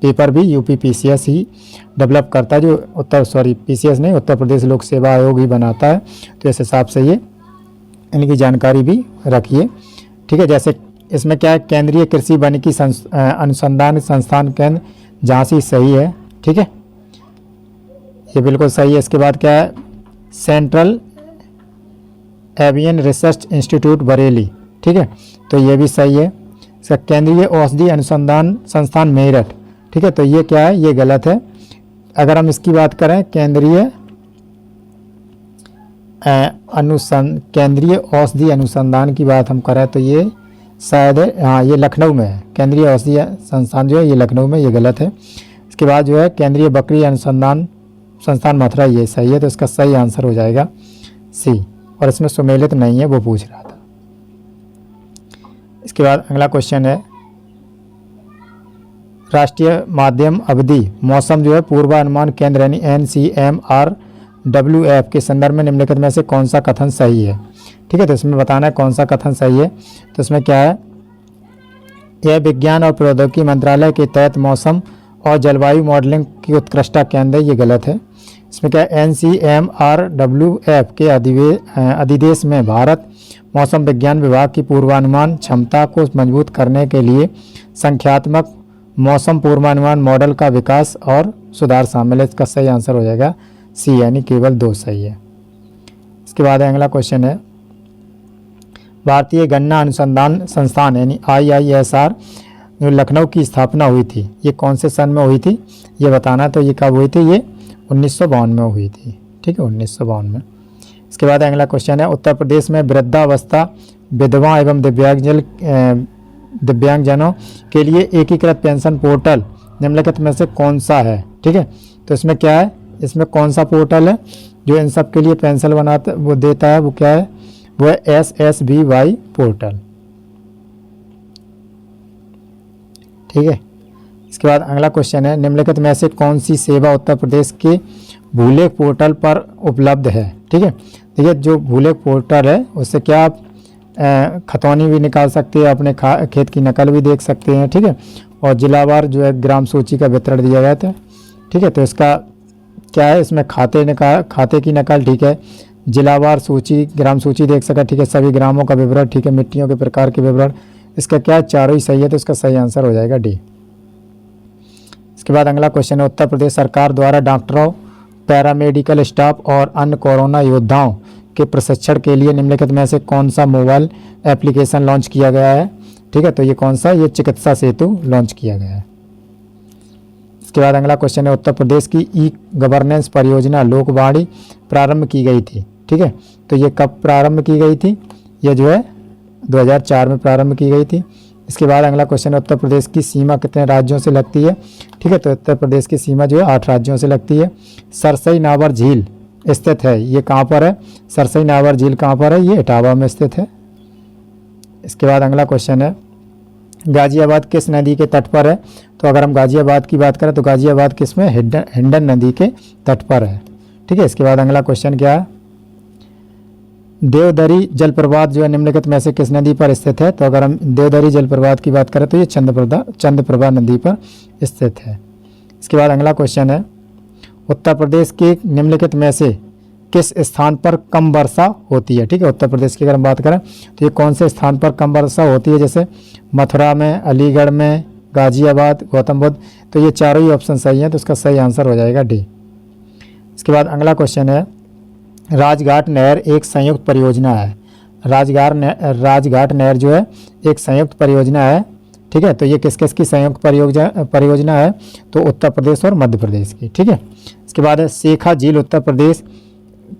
पेपर भी UP PCS ही डेवलप करता है, जो PCS नहीं, उत्तर प्रदेश लोक सेवा आयोग ही बनाता है। तो इस हिसाब से ये इनकी जानकारी भी रखिए। ठीक है, जैसे इसमें क्या है, केंद्रीय कृषि वानिकी अनुसंधान संस्थान केंद्र झांसी सही है। ठीक है, ये बिल्कुल सही है। इसके बाद क्या है, central avian research institute Bareilly. ठीक है, तो ये भी सही है। इसका केंद्रीय औषधि अनुसंधान संस्थान मेरठ। ठीक है, तो ये क्या है, ये गलत है। अगर हम इसकी बात करें केंद्रीय औषधि अनुसंधान की बात हम करें तो ये शायद हाँ ये लखनऊ में है, केंद्रीय औषधि संस्थान जो है ये लखनऊ में, ये गलत है। इसके बाद जो है केंद्रीय बकरी अनुसंधान संस्थान मथुरा, ये सही है। तो इसका सही आंसर हो जाएगा सी, और इसमें सम्मिलित नहीं है वो पूछ रहा था। इसके बाद अगला क्वेश्चन है राष्ट्रीय माध्यम अवधि मौसम जो है पूर्वानुमान केंद्र यानी NCMRWF के संदर्भ में निम्नलिखित में से कौन सा कथन सही है। ठीक है, तो इसमें बताना है कौन सा कथन सही है। तो इसमें क्या है, यह विज्ञान और प्रौद्योगिकी मंत्रालय के तहत मौसम और जलवायु मॉडलिंग की उत्कृष्टता केंद्र है, ये गलत है। इसमें क्या है, NCMRWF के अधिदेश में भारत मौसम विज्ञान विभाग की पूर्वानुमान क्षमता को मजबूत करने के लिए संख्यात्मक मौसम पूर्वानुमान मॉडल का विकास और सुधार शामिल है। इसका सही आंसर हो जाएगा सी, यानी केवल 2 सही है। इसके बाद अगला क्वेश्चन है भारतीय गन्ना अनुसंधान संस्थान यानी IISR जो लखनऊ की स्थापना हुई थी, ये कौन से सन में हुई थी, ये बताना। तो ये कब हुई थी, ये 1952 में हुई थी। ठीक है, 1952 में। इसके बाद अगला क्वेश्चन है उत्तर प्रदेश में वृद्धावस्था विधवा एवं दिव्यांगजनों के लिए एकीकृत पेंशन पोर्टल निम्नलिखित में से कौन सा है। ठीक है, तो इसमें क्या है, इसमें कौन सा पोर्टल है जो इन सब के लिए पेंशन बनाता वो देता है, वो क्या है, वो है SSBY पोर्टल। ठीक है, इसके बाद अगला क्वेश्चन है निम्नलिखित में से कौन सी सेवा उत्तर प्रदेश के भूलेख पोर्टल पर उपलब्ध है। ठीक है, देखिए जो भूलेख पोर्टल है उससे क्या आप खतौनी भी निकाल सकते हैं, अपने खेत की नकल भी देख सकते हैं। ठीक है, और जिलावार जो है ग्राम सूची का वितरण दिया जाता है। ठीक है, तो इसका क्या है, इसमें खाते की नकल, ठीक है, जिलावार सूची ग्राम सूची देख सका, ठीक है, सभी ग्रामों का विवरण, ठीक है, मिट्टियों के प्रकार के विवरण, इसका क्या है, चारों ही सही है। तो इसका सही आंसर हो जाएगा डी। इसके बाद अगला क्वेश्चन है उत्तर प्रदेश सरकार द्वारा डॉक्टरों, पैरामेडिकल स्टाफ और अन्य कोरोना योद्धाओं के प्रशिक्षण के लिए निम्नलिखित में से कौन सा मोबाइल एप्लीकेशन लॉन्च किया गया है। ठीक है, तो ये कौन सा, ये चिकित्सा सेतु लॉन्च किया गया है। इसके बाद अगला क्वेश्चन है उत्तर प्रदेश की ई-गवर्नेंस परियोजना लोकवाणी प्रारंभ की गई थी। ठीक है, तो ये कब प्रारंभ की गई थी, ये जो है 2004 में प्रारंभ की गई थी। इसके बाद अगला क्वेश्चन है, उत्तर प्रदेश की सीमा कितने राज्यों से लगती है? ठीक है, तो उत्तर प्रदेश की सीमा जो है 8 राज्यों से लगती है। सरसई नावर झील स्थित है, ये कहाँ पर है? सरसई नावर झील कहाँ पर है? ये इटावा में स्थित है। इसके बाद अगला क्वेश्चन है, गाजियाबाद किस नदी के तट पर है? तो अगर हम गाजियाबाद की बात करें तो गाजियाबाद किस में? हिंडन नदी के तट पर है। ठीक है, इसके बाद अगला क्वेश्चन क्या है, देवदरी जलप्रपात जो है निम्नलिखित में से किस नदी पर स्थित है? तो अगर हम देवदरी जलप्रपात की बात करें तो ये चंद्रप्रभा नदी पर स्थित है। इसके बाद अगला क्वेश्चन है, उत्तर प्रदेश के निम्नलिखित में से किस स्थान पर कम वर्षा होती है? ठीक है, उत्तर प्रदेश की अगर हम बात करें तो ये कौन से स्थान पर कम वर्षा होती है? जैसे मथुरा में, अलीगढ़ में, गाजियाबाद, गौतम बुद्ध। तो ये चारों ही ऑप्शन सही हैं, तो इसका सही आंसर हो जाएगा डी। इसके बाद अगला क्वेश्चन है, राजघाट नहर एक संयुक्त परियोजना है। राजघाट नहर जो है एक संयुक्त परियोजना है। ठीक है, तो ये किस किस की संयुक्त परियोजना है? तो उत्तर प्रदेश और मध्य प्रदेश की। ठीक है, इसके बाद है, शेखा झील उत्तर प्रदेश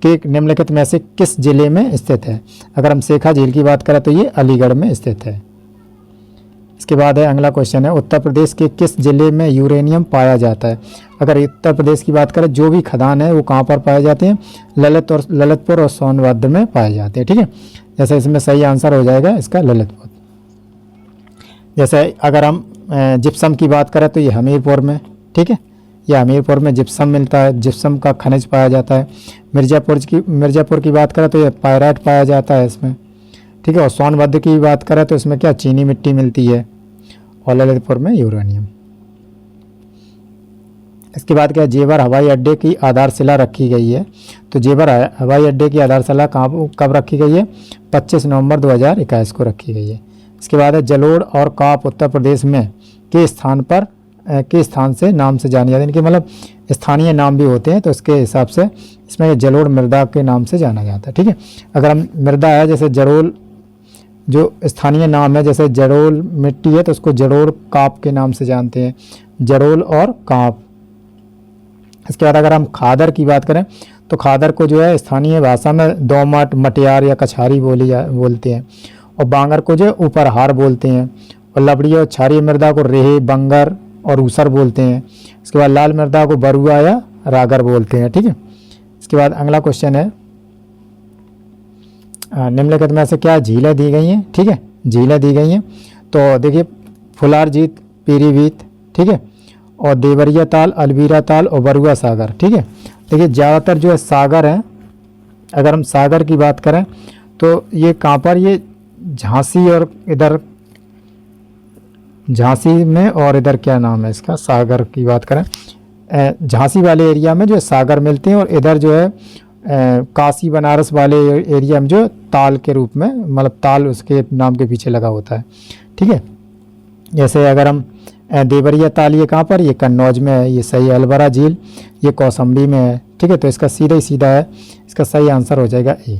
के निम्नलिखित में से किस जिले में स्थित है? अगर हम शेखा झील की बात करें तो ये अलीगढ़ में स्थित है। इसके बाद है अगला क्वेश्चन है, उत्तर प्रदेश के किस जिले में यूरेनियम पाया जाता है? अगर उत्तर प्रदेश की बात करें, जो भी खदान है वो कहाँ पर पाए जाते हैं? ललितपुर और सोनभद्र में पाए जाते हैं। ठीक है, जैसे इसमें सही आंसर हो जाएगा इसका ललितपुर। जैसे अगर हम जिप्सम की बात करें तो ये हमीरपुर में। ठीक है, ये हमीरपुर में जिप्सम मिलता है, जिप्सम का खनिज पाया जाता है। मिर्ज़ापुर की बात करें तो ये पायराइट पाया जाता है इसमें। ठीक है, और सोनभद्र की बात करें तो इसमें क्या? चीनी मिट्टी मिलती है, और ललितपुर में यूरेनियम। इसके बाद क्या? जेवर हवाई अड्डे की आधारशिला रखी गई है। तो जेवर हवाई अड्डे की आधारशिला कब रखी गई है? 25 नवंबर 2021 को रखी गई है। इसके बाद है, जलोढ़ और काप उत्तर प्रदेश में के स्थान से नाम से जाने जाते हैं। इनके मतलब स्थानीय नाम भी होते हैं, तो इसके हिसाब से इसमें जलोढ़ मृदा के नाम से जाना जाता है। ठीक है, अगर हम मृदा है जैसे जरोल, जो स्थानीय नाम है जैसे जरोल मिट्टी है तो उसको जरोल काप के नाम से जानते हैं, जरोल और काप। इसके बाद अगर हम खादर की बात करें तो खादर को जो है स्थानीय भाषा में दोमट, मटियार या कछारी बोलते हैं, और बांगर को जो है ऊपरहार बोलते हैं, और लबड़ी और क्षारीय मृदा को रेहे, बंगर और ऊसर बोलते हैं। इसके बाद लाल मृदा को बरुआ या रागर बोलते हैं। ठीक है, इसके बाद अगला क्वेश्चन है, निम्नलिखित में से क्या झीलें दी गई हैं? ठीक है, झीलें दी गई हैं तो देखिए, फुलारजीत, पीरीभीत, ठीक है, और देवरिया ताल, अलवीरा ताल और बरुआ सागर। ठीक है, देखिए ज़्यादातर जो है सागर हैं। अगर हम सागर की बात करें तो ये कहाँ पर? ये झांसी और इधर झांसी में, और इधर क्या नाम है इसका? सागर की बात करें, झांसी वाले एरिया में जो सागर मिलते हैं, और इधर जो है काशी बनारस वाले एरिया में जो ताल के रूप में, मतलब ताल उसके नाम के पीछे लगा होता है। ठीक है, जैसे अगर हम देवरिया ताल, ये कहाँ पर? ये कन्नौज में है, ये सही है। अलबरा झील ये कौशाम्बी में है। ठीक है, तो इसका सीधा ही सीधा है, इसका सही आंसर हो जाएगा ए।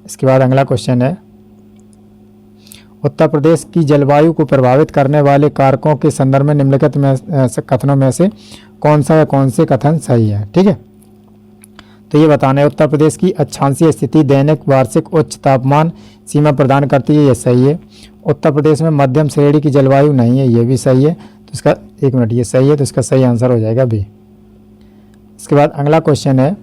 इसके बाद अगला क्वेश्चन है, उत्तर प्रदेश की जलवायु को प्रभावित करने वाले कारकों के संदर्भ में निम्नलिखित कथनों में से कौन से कथन सही है? ठीक है, तो ये बताना है, उत्तर प्रदेश की अक्षांशीय स्थिति दैनिक वार्षिक उच्च तापमान सीमा प्रदान करती है, ये सही है। उत्तर प्रदेश में मध्यम श्रेणी की जलवायु नहीं है, ये भी सही है। तो इसका एक मिनट, ये सही है, तो इसका सही आंसर हो जाएगा बी। इसके बाद अगला क्वेश्चन है,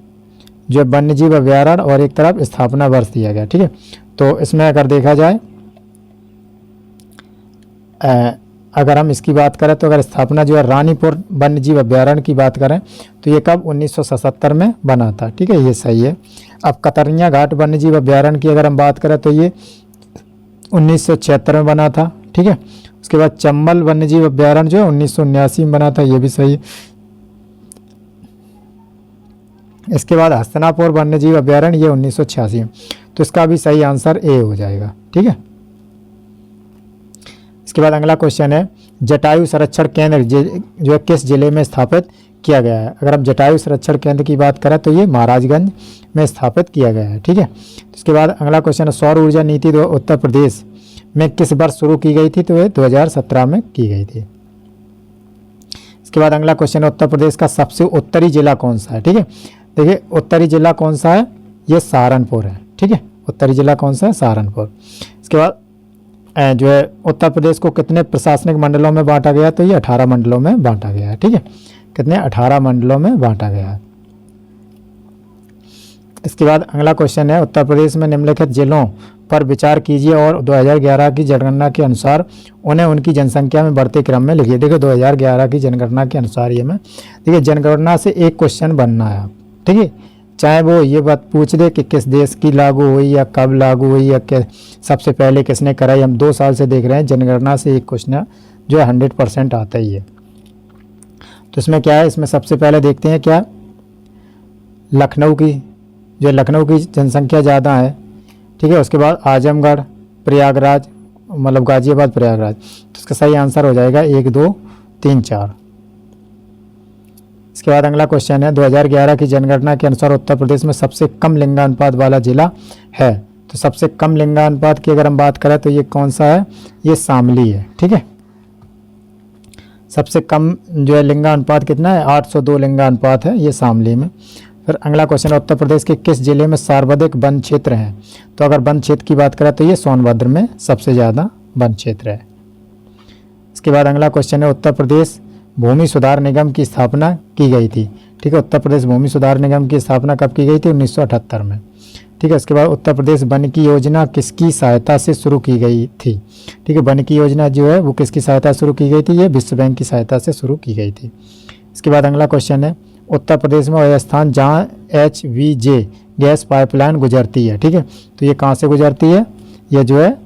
जो वन्यजीव अभ्यारण्य और एक तरफ स्थापना वर्ष दिया गया। ठीक है, तो इसमें अगर देखा जाए, अगर हम इसकी बात करें तो अगर स्थापना जो है रानीपुर वन्यजीव अभ्यारण्य की बात करें तो ये कब? 1977 में बना था। ठीक है, ये सही है। अब कतरनिया घाट वन्यजीव अभ्यारण्य की अगर हम बात करें तो ये 1976 में बना था। ठीक है, उसके बाद चंबल वन्यजीव अभ्यारण्य जो है 1979 में बना था, ये भी सही है। इसके बाद हस्तिनापुर वन्यजीव अभ्यारण्य ये 1986 में, तो इसका भी सही आंसर ए हो जाएगा। ठीक है, इसके बाद अगला क्वेश्चन है, जटायु संरक्षण केंद्र जो है किस जिले में स्थापित किया गया है? अगर हम जटायु संरक्षण केंद्र की बात करें तो ये महाराजगंज में स्थापित किया गया है। ठीक है, इसके बाद अगला क्वेश्चन है, सौर ऊर्जा नीति उत्तर प्रदेश में किस वर्ष शुरू की गई थी? तो ये 2017 में की गई थी। इसके बाद अगला क्वेश्चन है, उत्तर प्रदेश का सबसे उत्तरी जिला कौन सा है? ठीक है, देखिए उत्तरी जिला कौन सा है? ये सहारनपुर है। ठीक है, उत्तरी जिला कौन सा है? सहारनपुर। इसके बाद जो है उत्तर प्रदेश को कितने प्रशासनिक मंडलों में बांटा गया? तो ये 18 मंडलों में बांटा गया है। ठीक है, कितने? 18 मंडलों में बांटा गया है। इसके बाद अगला क्वेश्चन है, उत्तर प्रदेश में निम्नलिखित जिलों पर विचार कीजिए और 2011 की जनगणना के अनुसार उन्हें उनकी जनसंख्या में बढ़ते क्रम में लिखिए। देखिए 2011 की जनगणना के अनुसार ये में देखिए जनगणना से एक क्वेश्चन बनना है, ठीक है, चाहे वो ये बात पूछ दे कि किस देश की लागू हुई या कब लागू हुई या सबसे पहले किसने कराई। हम 2 साल से देख रहे हैं जनगणना से एक क्वेश्चन जो है 100% आता ही है। तो इसमें क्या है, इसमें सबसे पहले देखते हैं क्या, लखनऊ की, जो लखनऊ की जनसंख्या ज़्यादा है, ठीक है। उसके बाद आजमगढ़, प्रयागराज, मतलब गाजियाबाद, प्रयागराज। तो इसका सही आंसर हो जाएगा 1, 2, 3, 4। इसके बाद अगला क्वेश्चन है, 2011 की जनगणना के अनुसार उत्तर प्रदेश में सबसे कम लिंगानुपात वाला जिला है। तो सबसे कम लिंगानुपात की अगर हम बात करें तो ये कौन सा है? ये शामली है, ठीक है। सबसे कम जो है लिंगानुपात कितना है? 802 लिंगानुपात है ये शामली में। फिर अगला क्वेश्चन है, उत्तर प्रदेश के किस जिले में सर्वाधिक वन क्षेत्र हैं? तो अगर वन क्षेत्र की बात करें तो ये सोनभद्र में सबसे ज़्यादा वन क्षेत्र है। इसके बाद अगला क्वेश्चन है, उत्तर प्रदेश भूमि सुधार निगम की स्थापना की गई थी, ठीक है। उत्तर प्रदेश भूमि सुधार निगम की स्थापना कब की गई थी? 1978 में, ठीक है। इसके बाद उत्तर प्रदेश वन की योजना किसकी सहायता से शुरू की गई थी? ठीक है, वन की योजना जो है वो किसकी सहायता से शुरू की गई थी? ये विश्व बैंक की सहायता से शुरू की गई थी। इसके बाद अगला क्वेश्चन है, उत्तर प्रदेश में वह स्थान जहाँ HVJ गैस पाइपलाइन गुजरती है, ठीक है। तो ये कहाँ से गुजरती है? ये जो है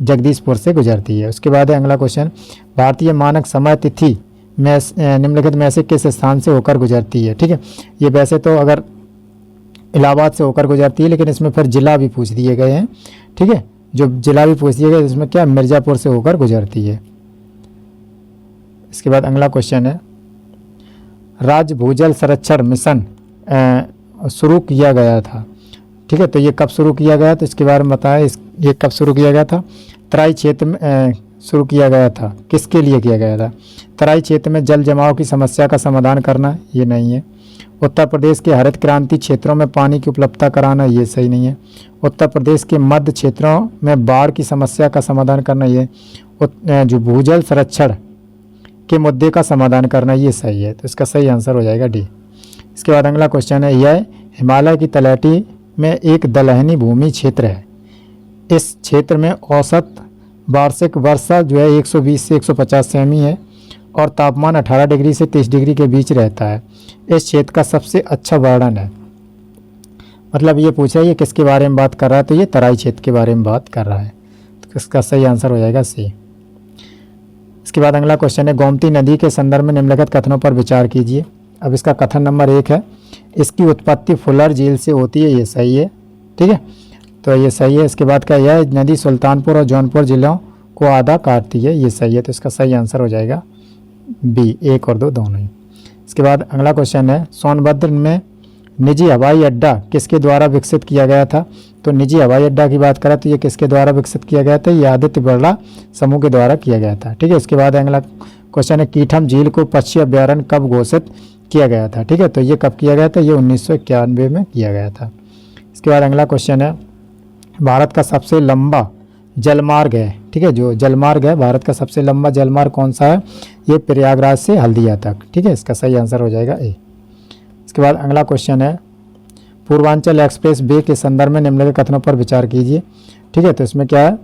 जगदीशपुर से गुजरती है। उसके बाद है अगला क्वेश्चन, भारतीय मानक समय तिथि में निम्नलिखित में से किस स्थान से होकर गुजरती है? ठीक है, ये वैसे तो अगर इलाहाबाद से होकर गुजरती है, लेकिन इसमें फिर जिला भी पूछ दिए गए हैं, ठीक है। जो जिला भी पूछ दिए गए इसमें क्या, मिर्ज़ापुर से होकर गुजरती है। इसके बाद अगला क्वेश्चन है, राज्य भूजल संरक्षण मिशन शुरू किया गया था, ठीक है। तो ये कब शुरू किया गया? तो इसके बारे में बताएं, ये कब शुरू किया गया था? तराई क्षेत्र में शुरू किया गया था। किसके लिए किया गया था? तराई क्षेत्र में जल जमाव की समस्या का समाधान करना, ये नहीं है। उत्तर प्रदेश के हरित क्रांति क्षेत्रों में पानी की उपलब्धता कराना, ये सही नहीं है। उत्तर प्रदेश के मध्य क्षेत्रों में बाढ़ की समस्या का समाधान करना, ये जो भूजल संरक्षण के मुद्दे का समाधान करना, ये सही है। तो इसका सही आंसर हो जाएगा डी। इसके बाद अगला क्वेश्चन है, यह हिमालय की तलहटी में एक दलहनी भूमि क्षेत्र है। इस क्षेत्र में औसत वार्षिक वर्षा जो है 120 से 150 सेमी है और तापमान 18 डिग्री से 30 डिग्री के बीच रहता है। इस क्षेत्र का सबसे अच्छा वर्णन है, मतलब ये पूछ रहा है ये किसके बारे में बात कर रहा है? तो ये तराई क्षेत्र के बारे में बात कर रहा है। तो इसका सही आंसर हो जाएगा सी। इसके बाद अगला क्वेश्चन है, गोमती नदी के संदर्भ में निम्नलिखित कथनों पर विचार कीजिए। अब इसका कथन नंबर 1 है, इसकी उत्पत्ति फुलर झील से होती है, ये सही है, ठीक है। तो ये सही है। इसके बाद क्या, यह नदी सुल्तानपुर और जौनपुर जिलों को आधा काटती है, ये सही है। तो इसका सही आंसर हो जाएगा बी, 1 और 2 दोनों ही। इसके बाद अगला क्वेश्चन है, सोनभद्र में निजी हवाई अड्डा किसके द्वारा विकसित किया गया था? तो निजी हवाई अड्डा की बात करें तो ये किसके द्वारा विकसित किया गया था? ये आदित्य बिरला समूह के द्वारा किया गया था, ठीक है। इसके बाद अगला क्वेश्चन है, कीठम झील को पक्षी अभ्यारण्य कब घोषित किया गया था? ठीक है, तो ये कब किया गया था? ये 1991 में किया गया था। इसके बाद अगला क्वेश्चन है, भारत का सबसे लंबा जलमार्ग है, ठीक है, जो जलमार्ग है भारत का सबसे लंबा जलमार्ग कौन सा है? ये प्रयागराज से हल्दिया तक, ठीक है। इसका सही आंसर हो जाएगा ए। इसके बाद अगला क्वेश्चन है, पूर्वांचल एक्सप्रेस वे के संदर्भ में निम्नलिखित कथनों पर विचार कीजिए, ठीक है। तो इसमें क्या है,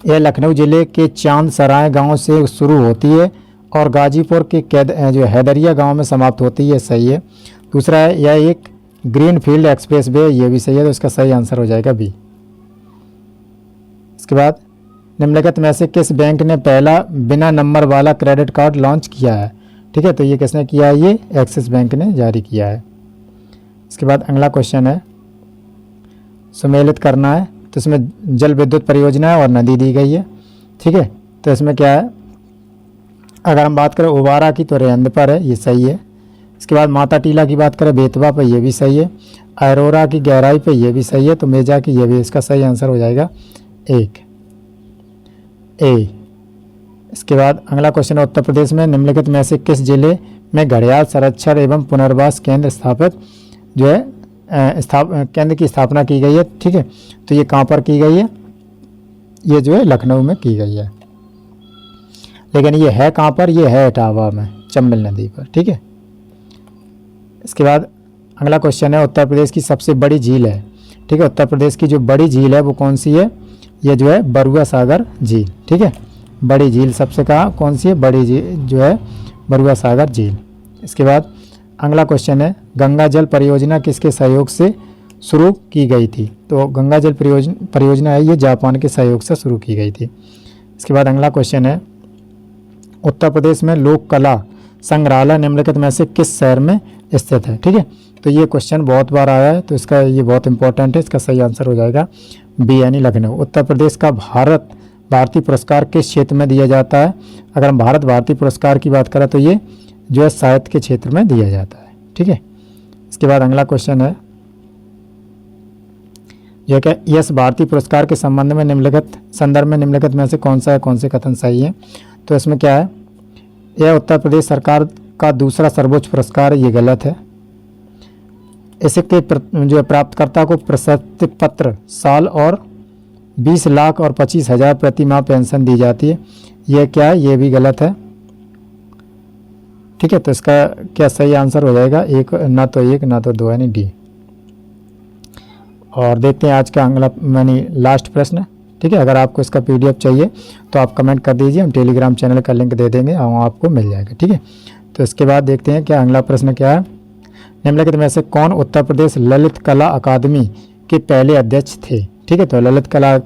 यह लखनऊ जिले के चांद सराय गाँव से शुरू होती है और गाजीपुर के जो हैदरिया गाँव में समाप्त होती है, सही है। दूसरा है, यह एक ग्रीन फील्ड एक्सप्रेस वे, ये भी सही है। तो इसका सही आंसर हो जाएगा बी। इसके बाद निम्नलिखित में से किस बैंक ने पहला बिना नंबर वाला क्रेडिट कार्ड लॉन्च किया है? ठीक है, तो ये किसने किया है? ये एक्सिस बैंक ने जारी किया है। इसके बाद अगला क्वेश्चन है, सम्मिलित करना है, तो इसमें जल विद्युत परियोजना है और नदी दी गई है, ठीक है। तो इसमें क्या है, अगर हम बात करें उबारा की तो रेंद पर है, ये सही है। इसके बाद माता टीला की बात करें बेतवा पर, ये भी सही है। अरोरा की गहराई पे, ये भी सही है। तो मेजा की, ये भी, इसका सही आंसर हो जाएगा 1 ए। इसके बाद अगला क्वेश्चन है, उत्तर प्रदेश में निम्नलिखित में से किस जिले में घड़ियाल संरक्षण एवं पुनर्वास केंद्र स्थापित जो है केंद्र की स्थापना की गई है, ठीक है। तो ये कहाँ पर की गई है, ये जो है लखनऊ में की गई है, लेकिन ये है कहाँ पर, ये है इटावा में, चंबल नदी पर, ठीक है। इसके बाद अगला क्वेश्चन है, उत्तर प्रदेश की सबसे बड़ी झील है, ठीक है। उत्तर प्रदेश की जो बड़ी झील है वो कौन सी है, ये जो है बरुआ सागर झील, ठीक है। बड़ी झील सबसे कहाँ कौन सी है, बड़ी झील जो है बरुआ सागर झील। इसके बाद अगला क्वेश्चन है, गंगा जल परियोजना किसके सहयोग से शुरू की गई थी। तो गंगा जल परियोजना है ये जापान के सहयोग से शुरू की गई थी। इसके बाद अगला क्वेश्चन है, उत्तर प्रदेश में लोक कला संग्रहालय निम्नलिखित में से किस शहर में स्थित है, ठीक है। तो ये क्वेश्चन बहुत बार आया है, तो इसका ये बहुत इंपॉर्टेंट है, इसका सही आंसर हो जाएगा बी यानी लखनऊ। उत्तर प्रदेश का भारतीय पुरस्कार किस क्षेत्र में दिया जाता है। अगर हम भारतीय पुरस्कार की बात करें तो ये जो है साहित्य के क्षेत्र में दिया जाता है, ठीक है। इसके बाद अगला क्वेश्चन है, यह क्या, यस भारतीय पुरस्कार के संबंध में संदर्भ में निम्नलिखित में से कौन से कथन सही है। तो इसमें क्या है, यह उत्तर प्रदेश सरकार का दूसरा सर्वोच्च पुरस्कार है, ये गलत है। इसके जो प्राप्तकर्ता को प्रशस्ति पत्र, साल और 20 लाख और 25,000 प्रति माह पेंशन दी जाती है, यह क्या है, ये भी गलत है, ठीक है। तो इसका क्या सही आंसर हो जाएगा, ना तो दो यानी डी। और देखते हैं आज का अगला यानी लास्ट प्रश्न, ठीक है। अगर आपको इसका PDF चाहिए तो आप कमेंट कर दीजिए, हम टेलीग्राम चैनल का लिंक दे देंगे और आपको मिल जाएगा, ठीक है। तो इसके बाद देखते हैं क्या अगला प्रश्न क्या है, निम्नलिखित में से कौन उत्तर प्रदेश ललित कला अकादमी के पहले अध्यक्ष थे, ठीक है। तो ललित कला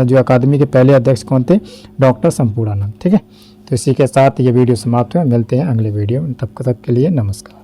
जो अकादमी के पहले अध्यक्ष कौन थे, डॉक्टर संपूर्णानंद, ठीक है। तो इसी के साथ ये वीडियो समाप्त हुआ, मिलते हैं अगले वीडियो में, तब तक के लिए नमस्कार।